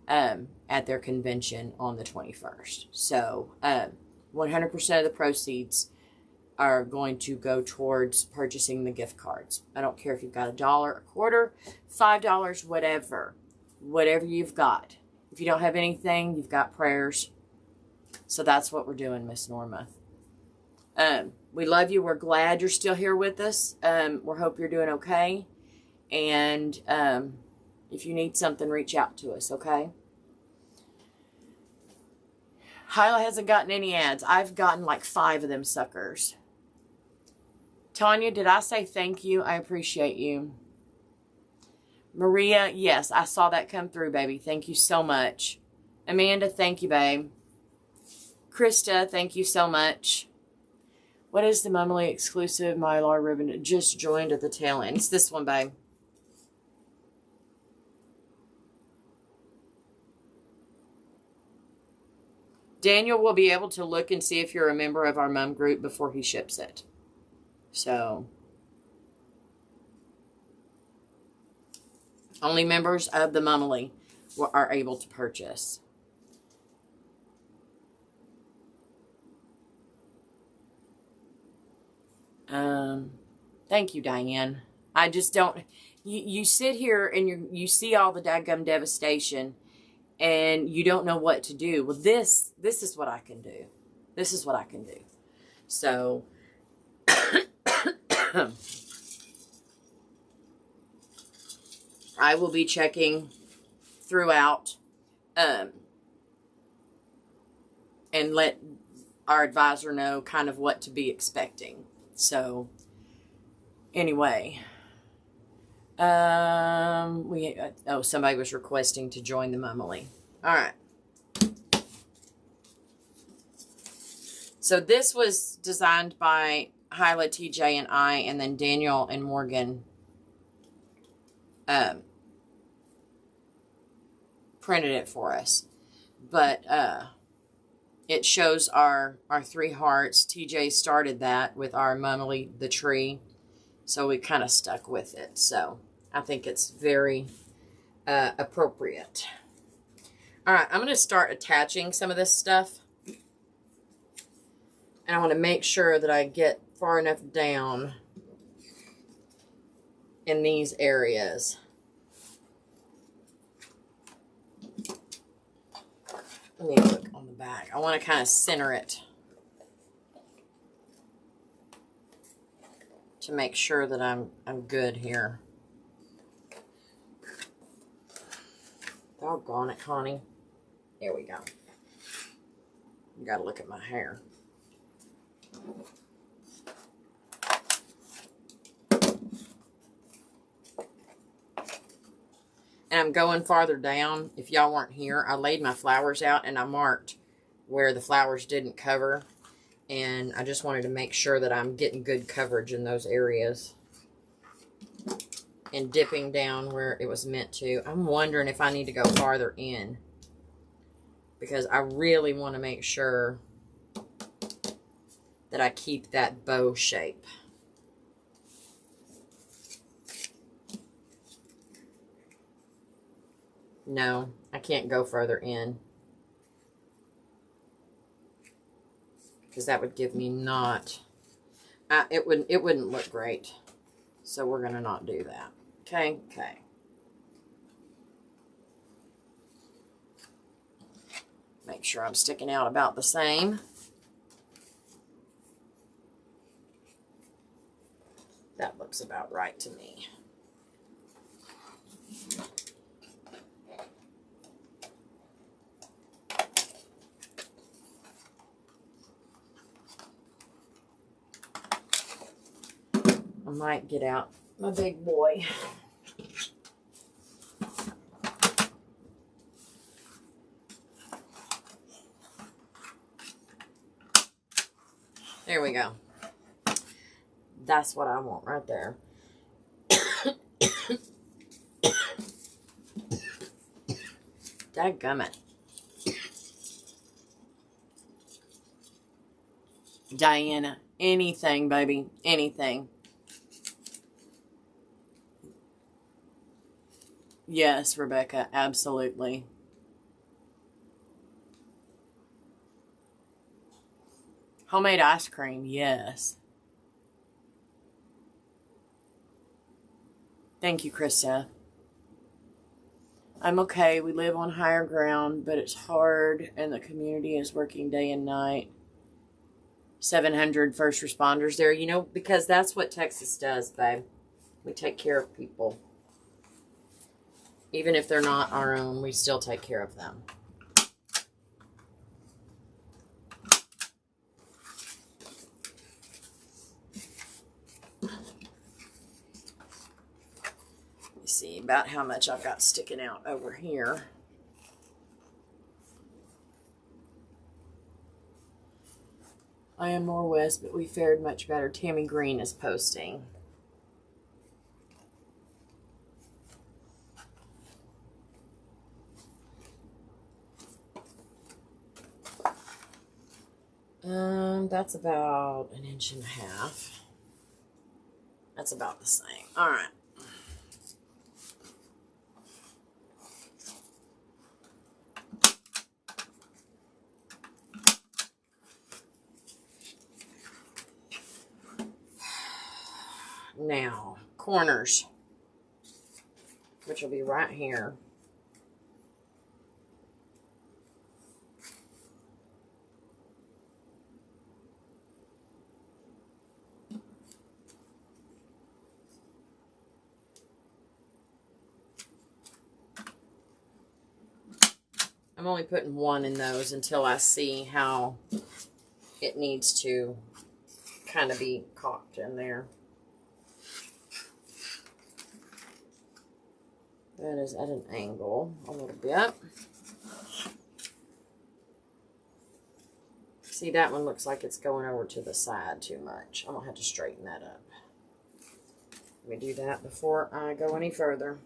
at their convention on the 21st. So 100% of the proceeds are going to go towards purchasing the gift cards. I don't care if you've got $1, a quarter, $5, whatever you've got. If you don't have anything, you've got prayers. So that's what we're doing, Miss Norma. We love you. We're glad you're still here with us. We hope you're doing okay. And if you need something, reach out to us, okay? Hyla hasn't gotten any ads. I've gotten like 5 of them suckers. Tanya, did I say thank you? I appreciate you. Maria, yes, I saw that come through, baby. Thank you so much. Amanda, thank you, babe. Krista, thank you so much. What is the Mumley exclusive Mylar ribbon? Just joined at the tail end. It's this one, babe. Daniel will be able to look and see if you're a member of our mum group before he ships it. So, only members of the Mumley are able to purchase. Thank you, Diane. I just don't, you sit here and you see all the dadgum devastation and you don't know what to do. Well, this is what I can do. This is what I can do. So, I will be checking throughout, and let our advisor know kind of what to be expecting. So, anyway, somebody was requesting to join the Mumley. All right. So this was designed by Hyla, TJ, and I, and then Daniel and Morgan printed it for us. But it shows our 3 hearts. TJ started that with our Mummily the tree, so we kind of stuck with it. So I think it's very appropriate. All right, I'm going to start attaching some of this stuff. And I want to make sure that I get far enough down in these areas. Let me look on the back. I want to kind of center it to make sure that I'm good here. Doggone it, Connie. There we go. You got to look at my hair. And I'm going farther down. If y'all weren't here, I laid my flowers out and I marked where the flowers didn't cover. And I just wanted to make sure that I'm getting good coverage in those areas. And dipping down where it was meant to. I'm wondering if I need to go farther in. Because I really want to make sure that I keep that bow shape. No, I can't go further in. Because that would give me not... it wouldn't look great. So we're going to not do that. Okay, okay. Make sure I'm sticking out about the same. That looks about right to me. I might get out my big boy. There we go. That's what I want right there. Dadgummit. Diana, anything, baby. Anything. Yes, Rebecca, absolutely. Homemade ice cream, yes. Thank you, Krista. I'm okay. We live on higher ground, but it's hard, and the community is working day and night. 700 first responders there, you know, because that's what Texas does, babe. We take care of people. Even if they're not our own, we still take care of them. You see about how much I've got sticking out over here. I am more west, but we fared much better. Tammy Green is posting. That's about 1.5 inches. That's about the same. All right. Now, corners, which will be right here. I'm only putting one in those until I see how it needs to kind of be caulked in there. That is at an angle a little bit. See, that one looks like it's going over to the side too much. I'm going to have to straighten that up. Let me do that before I go any further.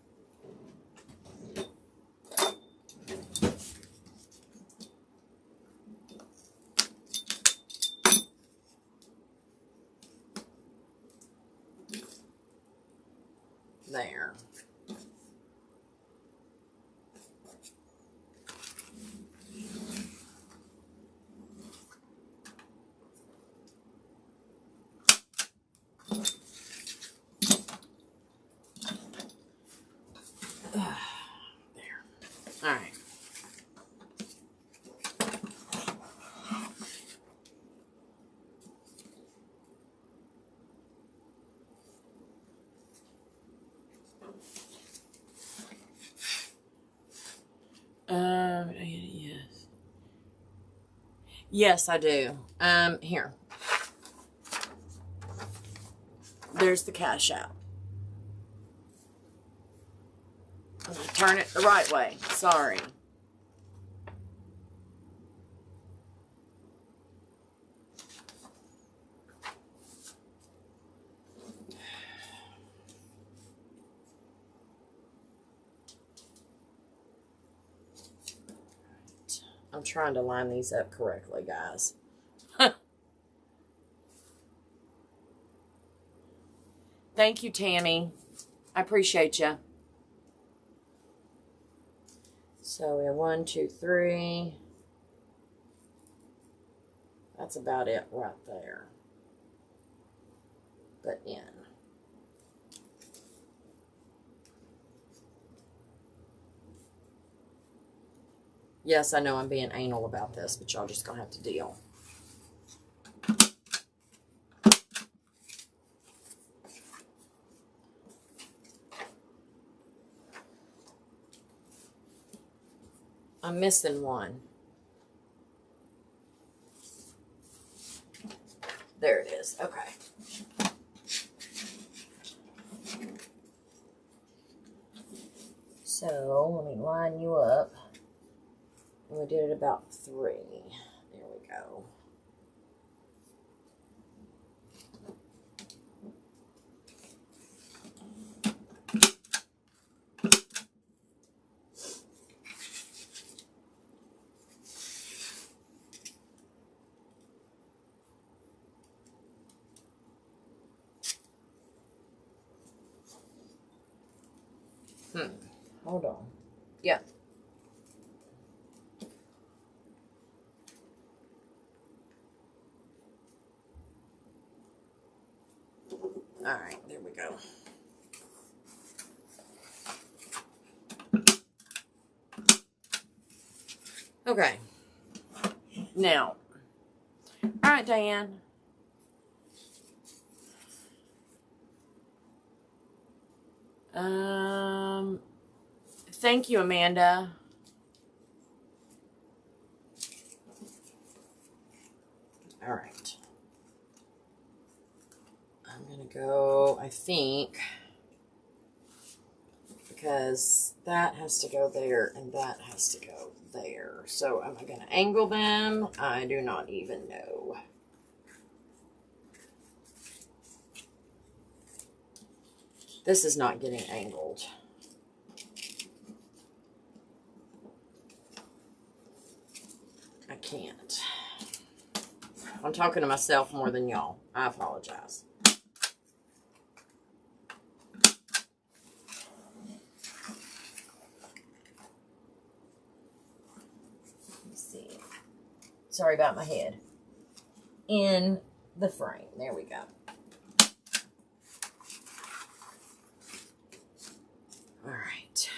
There. There. All right. Yes. Yes, I do. Here. There's the cash out. I'm going to turn it the right way. Sorry. I'm trying to line these up correctly, guys. Thank you, Tammy. I appreciate you. So we have 1, 2, 3. That's about it right there. But in. Yes, I know I'm being anal about this, but y'all just gonna have to deal. I'm missing one. There it is. Okay. So, let me line you up. We did it about 3. There we go. Hold on. Yeah. All right, there we go. Okay. Now. All right, Diane. Thank you, Amanda. All right. I'm going to go, I think, because that has to go there and that has to go there. So am I going to angle them? I do not even know. This is not getting angled. I can't. I'm talking to myself more than y'all. I apologize. Let's see. Sorry about my head. In the frame. There we go. All right.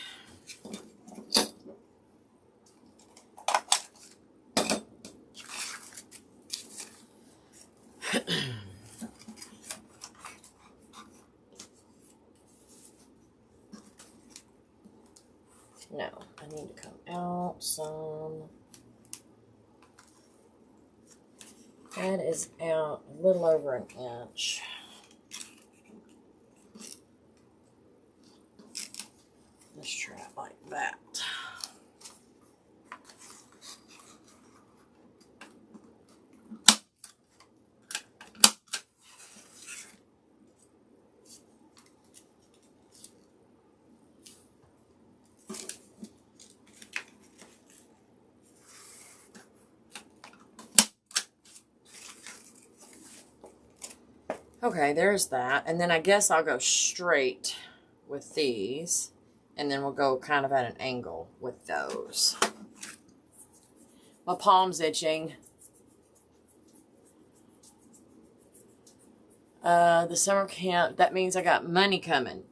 No, I need to come out some. That is out a little over an inch. Let's try it like that. Okay, there's that. And then I guess I'll go straight with these. And then we'll go kind of at an angle with those. My palm's itching. The summer camp, that means I got money coming.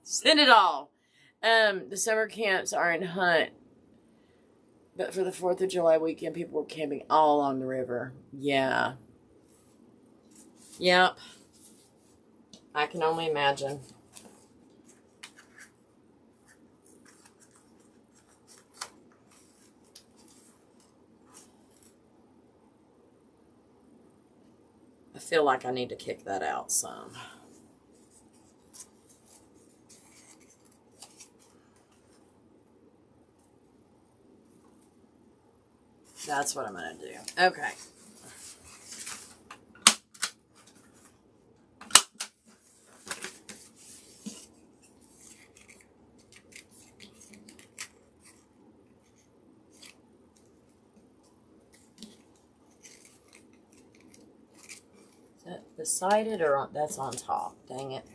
Send it all. The summer camps are in Hunt. But for the 4th of July weekend, people were camping all along the river. Yeah. Yep. I can only imagine. I feel like I need to kick that out some. That's what I'm going to do. Okay. Is that beside it or on, that's on top? Dang it.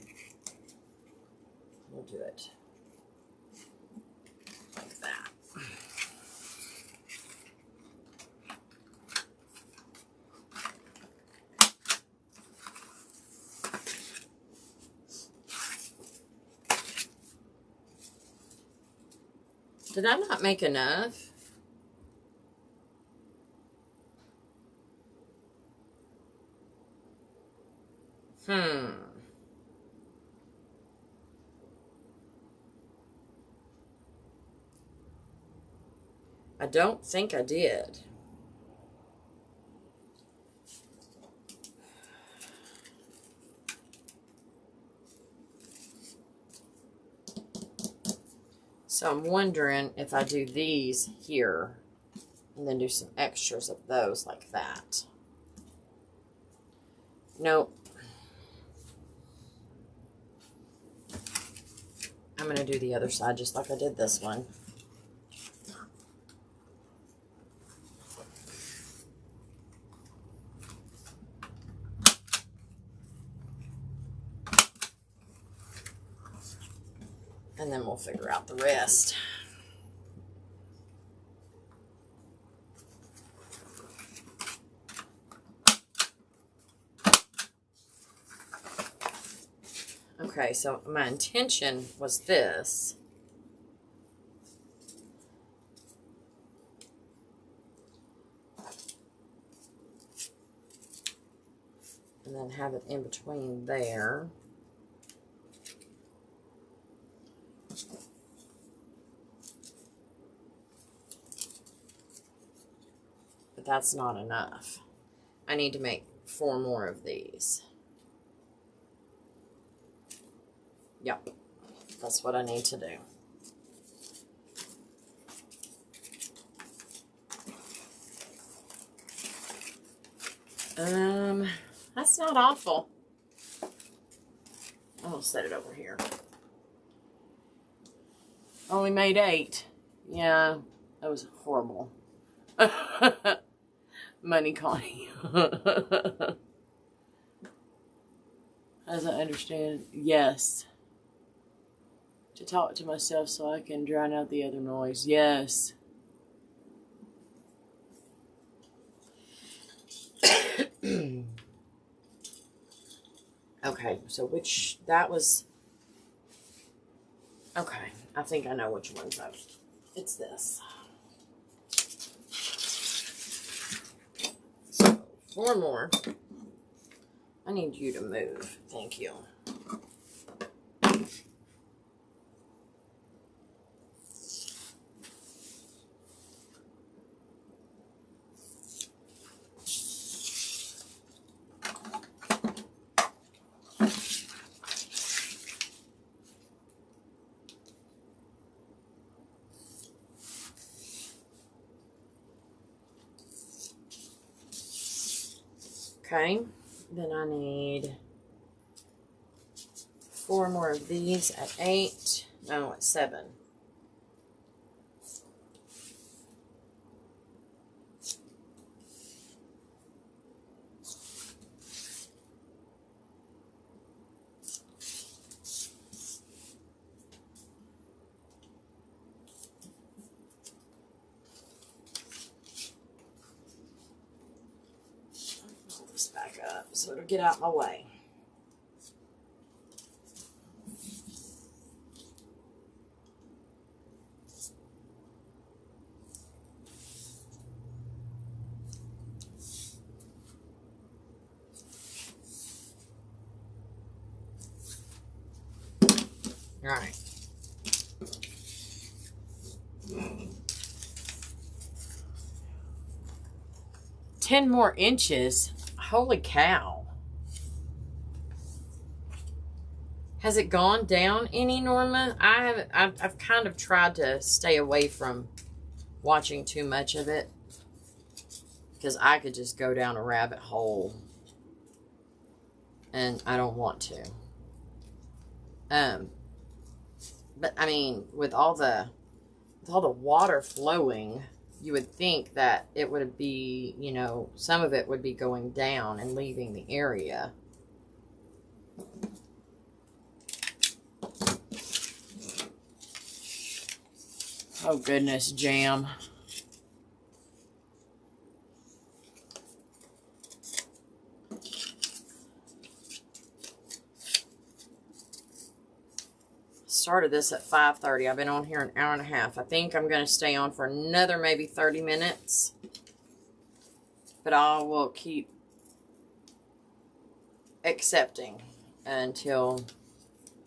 We'll do it like that. Did I not make enough? I don't think I did. So I'm wondering if I do these here and then do some extras of those like that. Nope. I'm going to do the other side just like I did this one. And then we'll figure out the rest. Okay, so my intention was this. And then have it in between there. But that's not enough. I need to make 4 more of these. Yep, that's what I need to do. That's not awful. I'll set it over here. Only made 8. Yeah, that was horrible. Money, Connie. As I understand, yes. To talk to myself so I can drown out the other noise. Yes. Okay, so which, that was, okay, I think I know which one's up. It's this. So, 4 more. I need you to move. Thank you. Okay, then I need 4 more of these at 8. No, at 7. up so it'll get out of my way. All right. Ten more inches. Holy cow. Has it gone down any, Norma? I've kind of tried to stay away from watching too much of it because I could just go down a rabbit hole and I don't want to. But I mean, with all the water flowing, you would think that it would be, you know, some of it would be going down and leaving the area. Oh goodness, jam. Started this at 5:30. I've been on here an hour and a half. I think I'm going to stay on for another maybe 30 minutes. But I will keep accepting until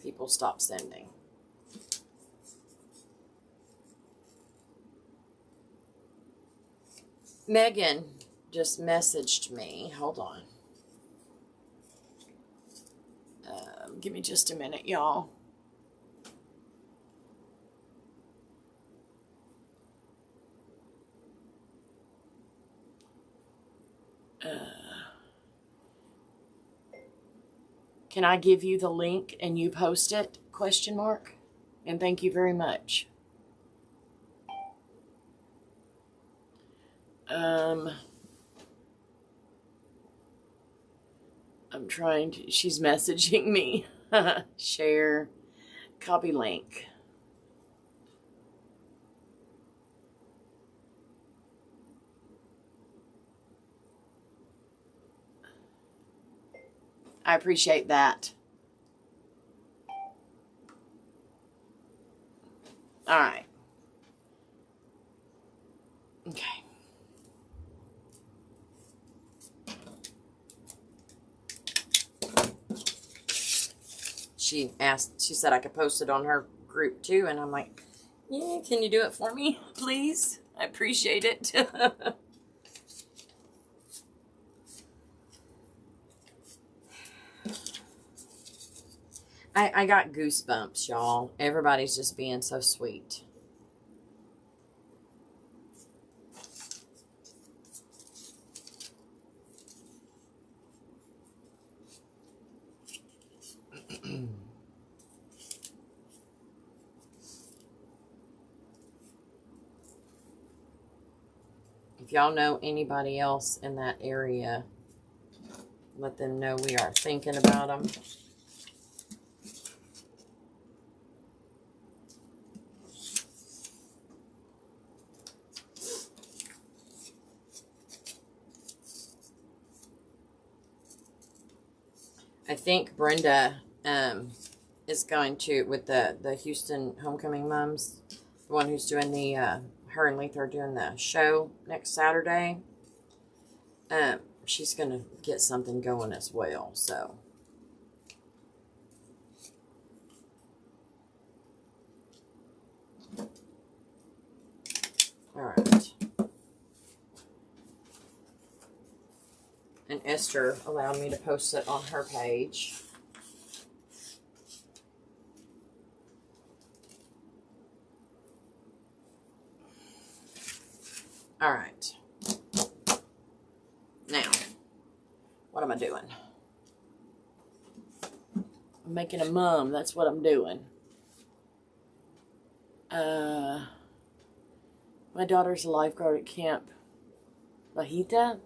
people stop sending. Megan just messaged me. Hold on. Give me just a minute, y'all. Can I give you the link and you post it? Question mark. And thank you very much. I'm trying to, she's messaging me. Share, copy link. I appreciate that. All right. Okay. She said I could post it on her group too, and I'm like, yeah, can you do it for me, please? I appreciate it. I got goosebumps, y'all. Everybody's just being so sweet. If y'all know anybody else in that area, let them know we are thinking about them. I think Brenda is going to, with the Houston Homecoming Moms, the one who's doing the, her and Letha are doing the show next Saturday. She's going to get something going as well, so. All right. And Esther allowed me to post it on her page. All right. Now, what am I doing? I'm making a mum. That's what I'm doing. My daughter's a lifeguard at Camp Lahita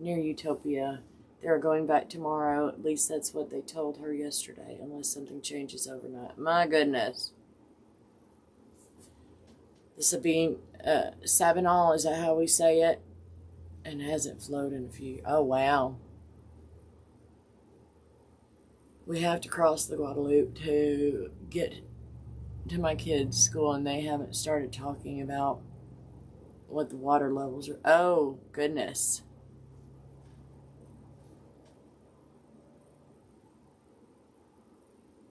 near Utopia. They're going back tomorrow. At least that's what they told her yesterday, unless something changes overnight. My goodness. The Sabinal, is that how we say it? And hasn't flowed in a few. Oh, wow. We have to cross the Guadalupe to get to my kids' school, and they haven't started talking about what the water levels are. Oh, goodness.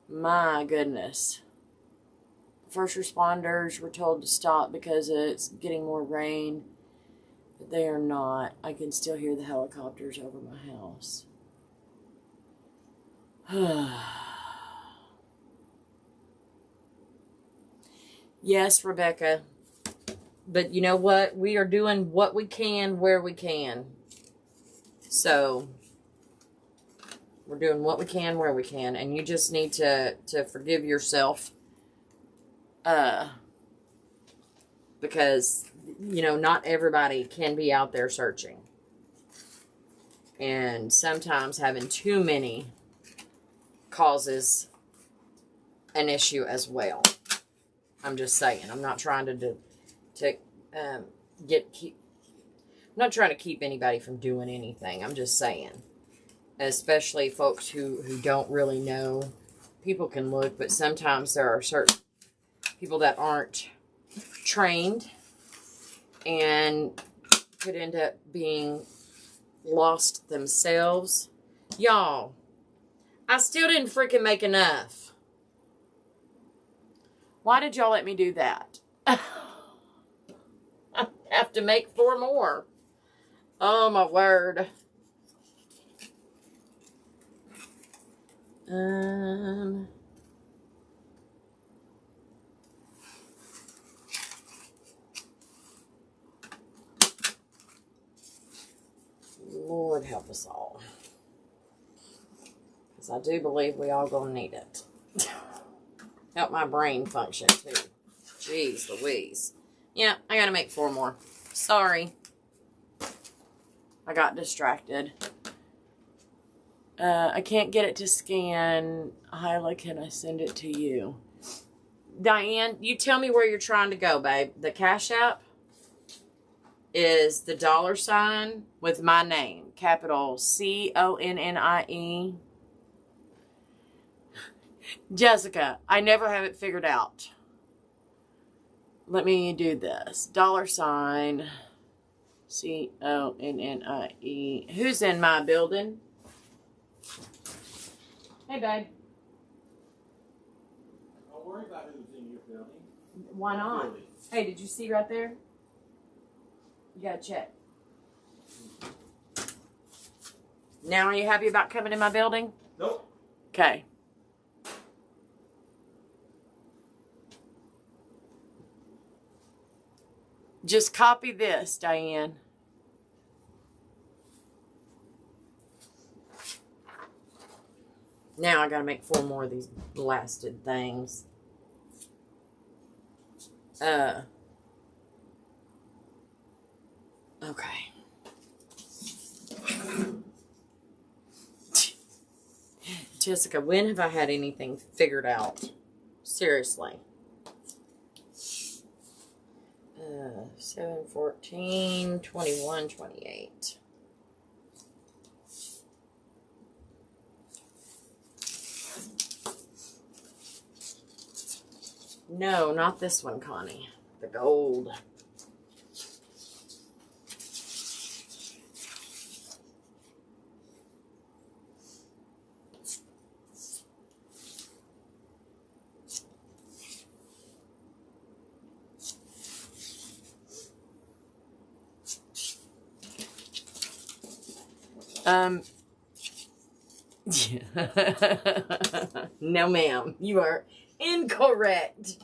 My goodness. First responders were told to stop because it's getting more rain, but they are not. I can still hear the helicopters over my house. Yes, Rebecca. But you know what? We are doing what we can where we can. So, we're doing what we can where we can. And you just need to forgive yourself. Because, you know, not everybody can be out there searching. And sometimes having too many causes an issue as well. I'm just saying. I'm not trying to I'm not trying to keep anybody from doing anything. I'm just saying. Especially folks who don't really know. People can look, but sometimes there are certain people that aren't trained and could end up being lost themselves. Y'all, I still didn't freaking make enough. Why did y'all let me do that? I have to make 4 more. Oh, my word. Lord help us all. Because I do believe we all gonna need it. Help my brain function too. Jeez Louise. Yeah, I gotta make 4 more. Sorry. I got distracted. I can't get it to scan. Hyla, can I send it to you? Diane, you tell me where you're trying to go, babe. The Cash App is the $ with my name. Capital CONNIE. Jessica, I never have it figured out. Let me do this. $CONNIE. Who's in my building? Hey, babe. Don't worry about who's in your building. Why not? Hey, did you see right there? You gotta check. Now are you happy about coming in my building? Nope. Okay. Just copy this, Diane. Now I gotta make 4 more of these blasted things. Okay. Jessica, when have I had anything figured out? Seriously. 7, 14, 21, 28. No, not this one, Connie. The gold. No, ma'am. You are incorrect.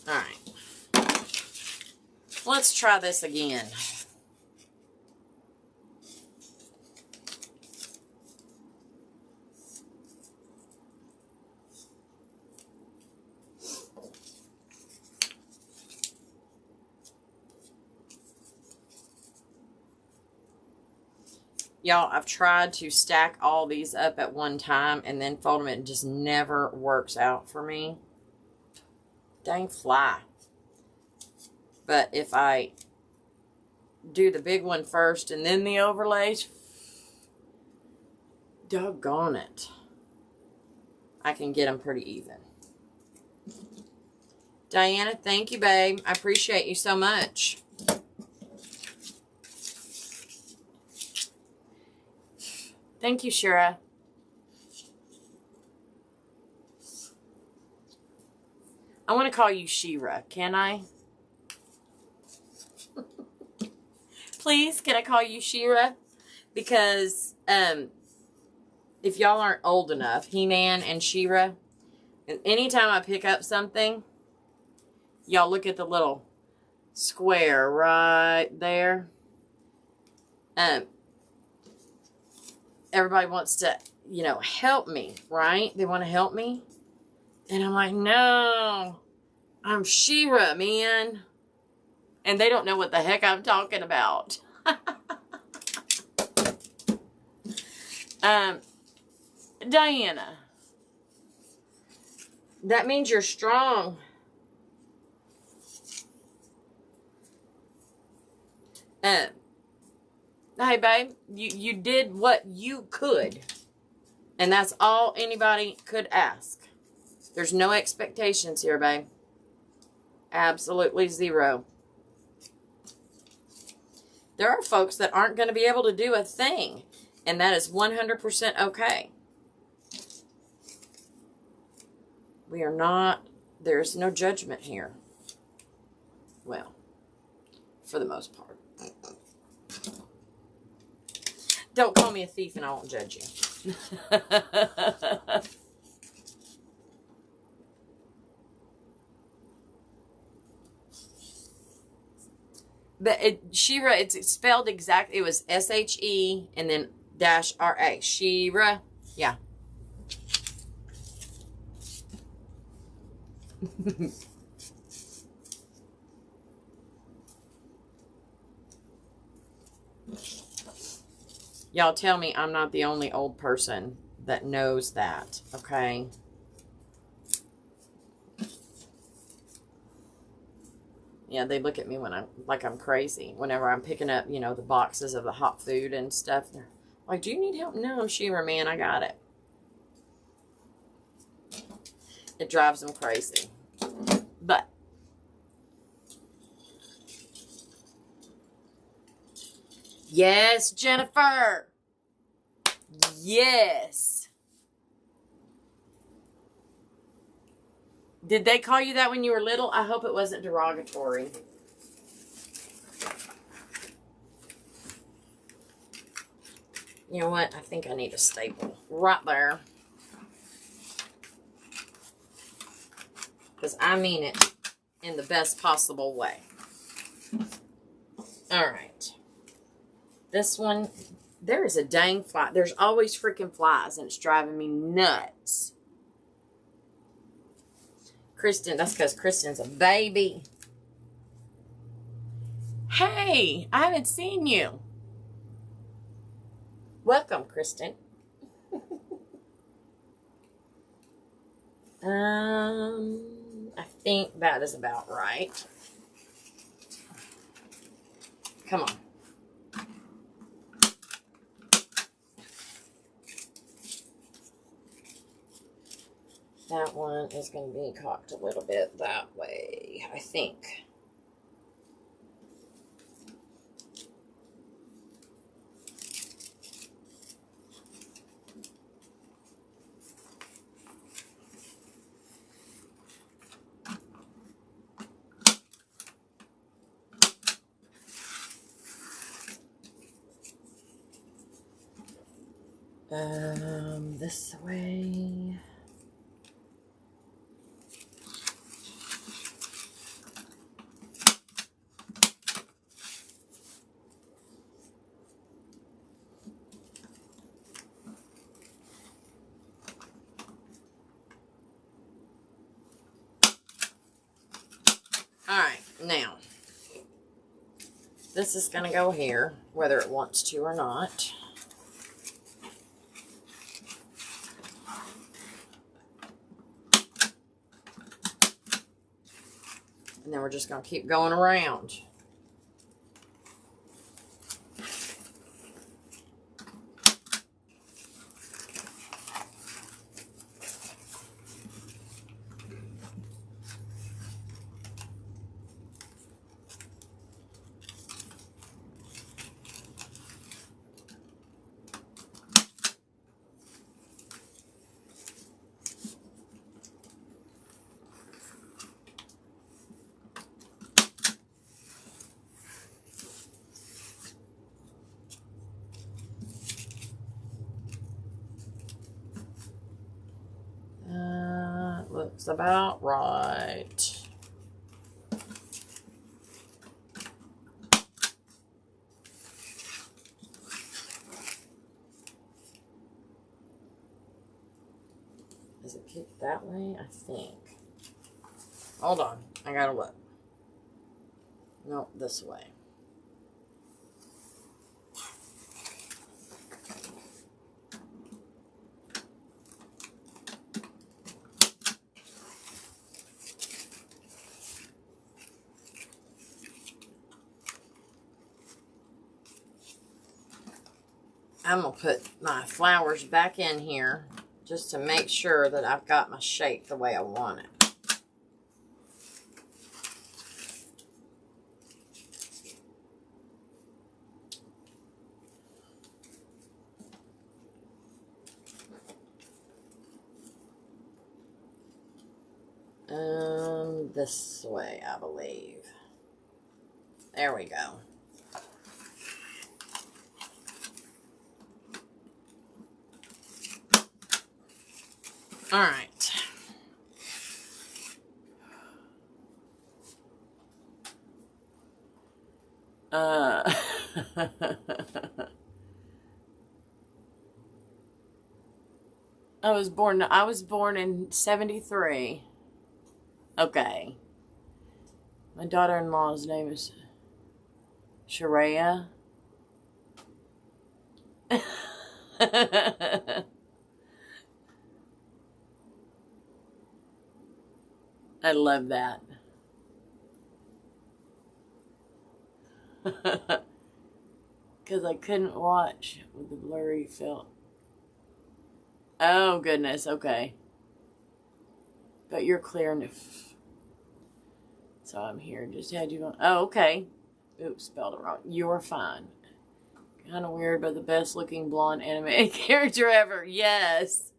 All right. Let's try this again. Y'all, I've tried to stack all these up at one time and then fold them. It just never works out for me. Dang fly. But if I do the big one first and then the overlays, doggone it, I can get them pretty even. Diana, thank you, babe. I appreciate you so much. Thank you, Shira. I want to call you Shira. Can I? Please, can I call you Shira? Because if y'all aren't old enough, He-Man and Shira, and anytime I pick up something, y'all look at the little square right there. Everybody wants to, you know, help me, right? They want to help me. And I'm like, no, I'm Shira, man. And they don't know what the heck I'm talking about. Diana, that means you're strong. Hey, babe, you did what you could. And that's all anybody could ask. There's no expectations here, babe. Absolutely zero. There are folks that aren't going to be able to do a thing. And that is 100% okay. We are not, there's no judgment here. Well, for the most part. Don't call me a thief and I won't judge you. But Shira, it's spelled exactly. It was S-H-E and then -R-A. Shira. Yeah. Y'all tell me I'm not the only old person that knows that, okay? Yeah, they look at me when I'm like I'm crazy. Whenever I'm picking up, you know, the boxes of the hot food and stuff. They're like, do you need help? No, I'm Shira, man. I got it. It drives them crazy. But yes, Jennifer. Yes. Did they call you that when you were little? I hope it wasn't derogatory. You know what? I think I need a staple right there. Because I mean it in the best possible way. Alright. This one, there is a dang fly. There's always freaking flies and it's driving me nuts. Kristen, that's because Kristen's a baby. Hey, I haven't seen you. Welcome, Kristen. I think that is about right. Come on. That one is going to be cocked a little bit that way, I think. This way. Alright, now, this is going to go here, whether it wants to or not. And then we're just going to keep going around. Looks about right. Is it kicked that way? I think. Hold on. I gotta look. Nope, this way. I'm going to put my flowers back in here just to make sure that I've got my shape the way I want it. This way, I believe. There we go. All right. I was born in 73. Okay. My daughter-in-law's name is Sharia. I love that. Because I couldn't watch with the blurry film. Oh, goodness. Okay. But you're clear enough. So I'm here. Just had you on. Oh, okay. Oops, spelled it wrong. You're fine. Kind of weird, but the best looking blonde animated character ever. Yes.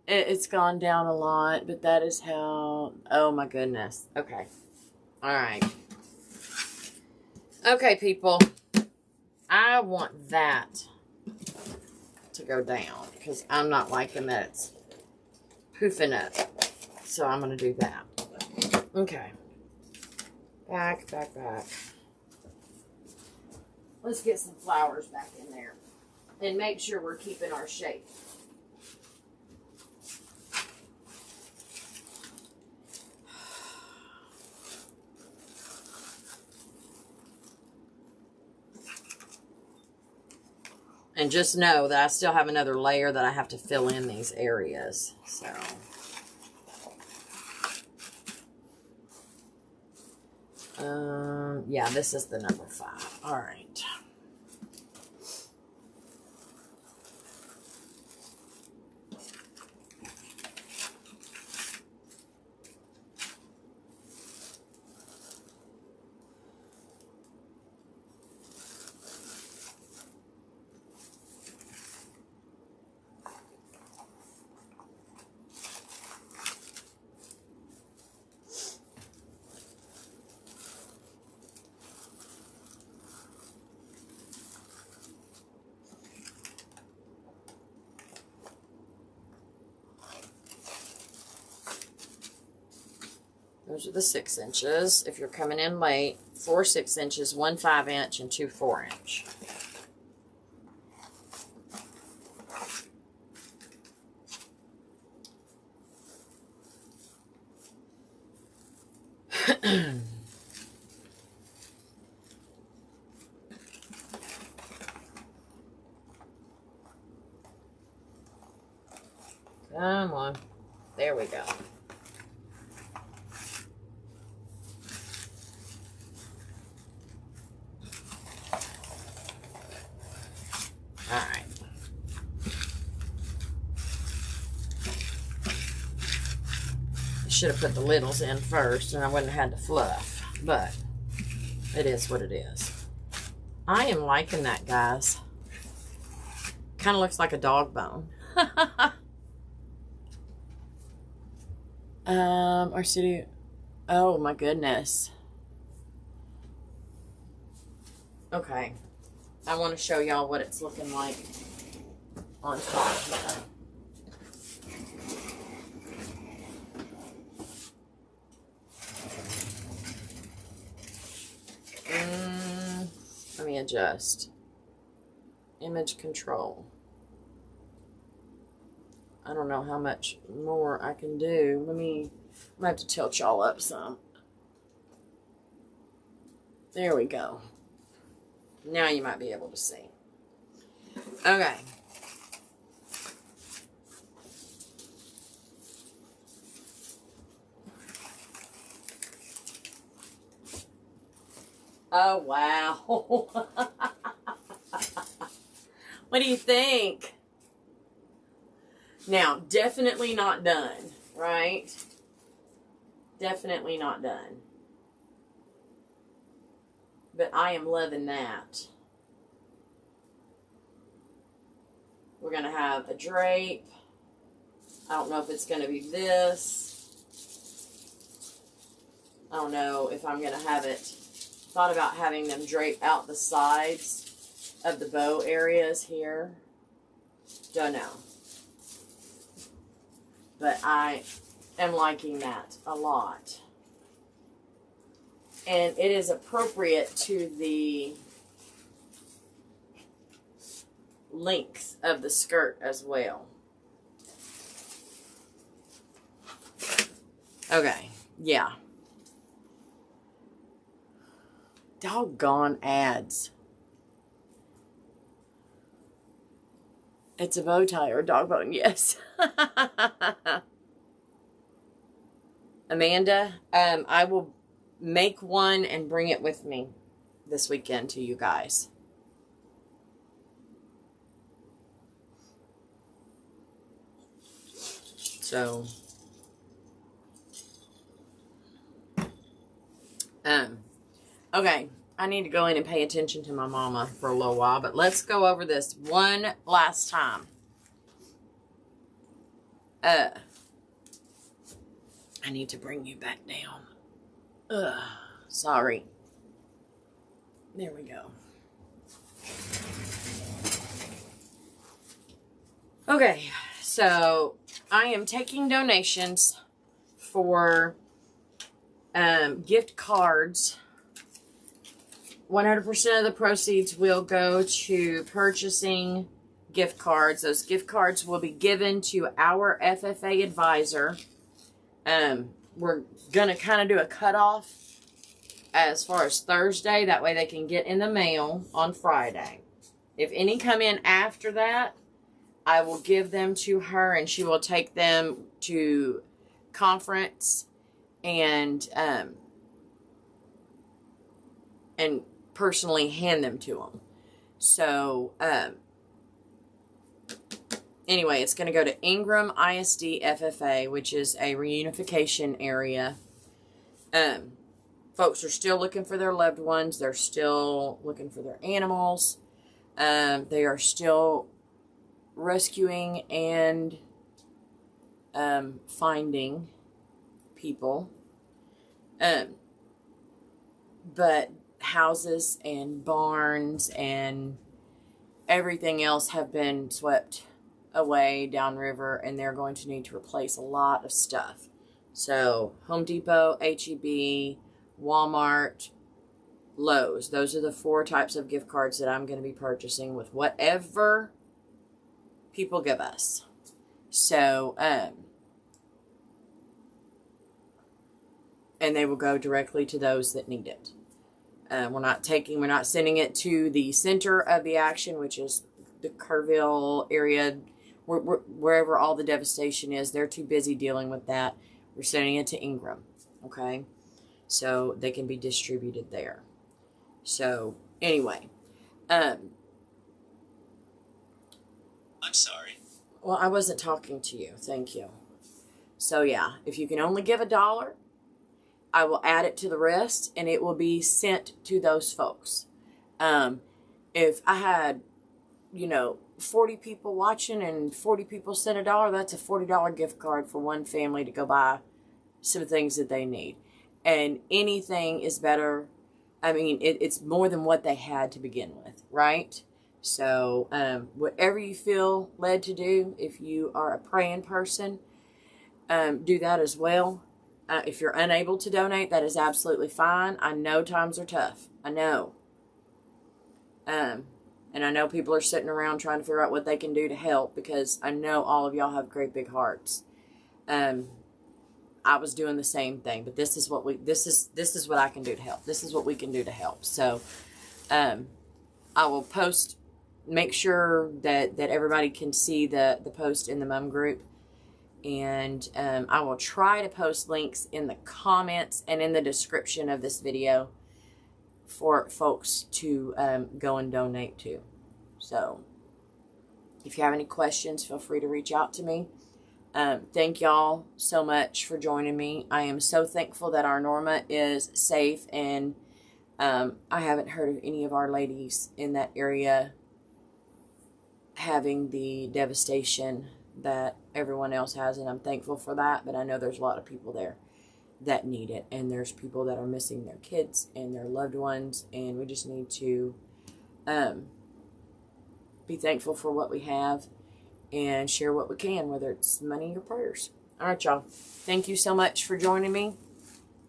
It's gone down a lot, but that is how... Oh, my goodness. Okay. All right. Okay, people. I want that to go down because I'm not liking that it's poofing up. So I'm going to do that. Okay. Back. Let's get some flowers back in there and make sure we're keeping our shape. And just know that I still have another layer that I have to fill in these areas. So, yeah, this is the number 5. All right. Those are the 6 inches. If you're coming in late, 4 6 inches, 1 5 inch, and 2 4 inch. Come on. There we go. Should have put the littles in first and I wouldn't have had to fluff. But it is what it is. I am liking that, guys. Kind of looks like a dog bone. Our city. Oh my goodness. Okay. I want to show y'all what it's looking like on top here. Let me adjust. Image control. I don't know how much more I can do. I'm gonna have to tilt y'all up some. There we go. Now you might be able to see. Okay. Oh, wow. What do you think? Now, definitely not done, right? Definitely not done. But I am loving that. We're going to have a drape. I don't know if it's going to be this. I don't know if I'm going to have it. Thought about having them drape out the sides of the bow areas here. Don't know. But I am liking that a lot. And it is appropriate to the length of the skirt as well. Okay, yeah. Doggone ads. It's a bow tie or a dog bone, yes. Amanda, I will make one and bring it with me this weekend to you guys. So, okay, I need to go in and pay attention to my mama for a little while, but let's go over this one last time. I need to bring you back down. Sorry. There we go. Okay, so I am taking donations for gift cards. 100% of the proceeds will go to purchasing gift cards. Those gift cards will be given to our FFA advisor. We're going to kind of do a cutoff as far as Thursday. That way they can get in the mail on Friday. If any come in after that, I will give them to her and she will take them to conference and personally hand them to them. So, anyway, it's going to go to Ingram ISD FFA, which is a reunification area. Folks are still looking for their loved ones. They're still looking for their animals. They are still rescuing and finding people. But houses and barns and everything else have been swept away downriver, and they're going to need to replace a lot of stuff. So Home Depot, HEB, Walmart, Lowe's. Those are the 4 types of gift cards that I'm going to be purchasing with whatever people give us. So, and they will go directly to those that need it. We're not sending it to the center of the action, which is the Kerrville area, wherever all the devastation is. They're too busy dealing with that. We're sending it to Ingram, okay? So they can be distributed there. So, anyway. I'm sorry. Well, I wasn't talking to you. Thank you. So yeah, if you can only give $1, I will add it to the rest and it will be sent to those folks. If I had, 40 people watching and 40 people sent $1, that's a $40 gift card for one family to go buy some things that they need. And anything is better. I mean, it's more than what they had to begin with, right? So whatever you feel led to do, if you are a praying person, do that as well. If you're unable to donate, that is absolutely fine. I know times are tough. I know. And I know people are sitting around trying to figure out what they can do to help, because I know all of y'all have great big hearts. I was doing the same thing, but this is what I can do to help. This is what we can do to help. So, I will post, make sure that everybody can see the post in the mom group. And I will try to post links in the comments and in the description of this video for folks to go and donate to. So if you have any questions, feel free to reach out to me. Thank y'all so much for joining me. I am so thankful that our Norma is safe, and I haven't heard of any of our ladies in that area having the devastation that everyone else has, and I'm thankful for that. But I know there's a lot of people there that need it, and there's people that are missing their kids and their loved ones, and we just need to be thankful for what we have and share what we can, whether it's money or prayers. All right, y'all. Thank you so much for joining me.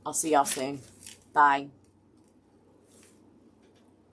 I'll see y'all soon. Bye.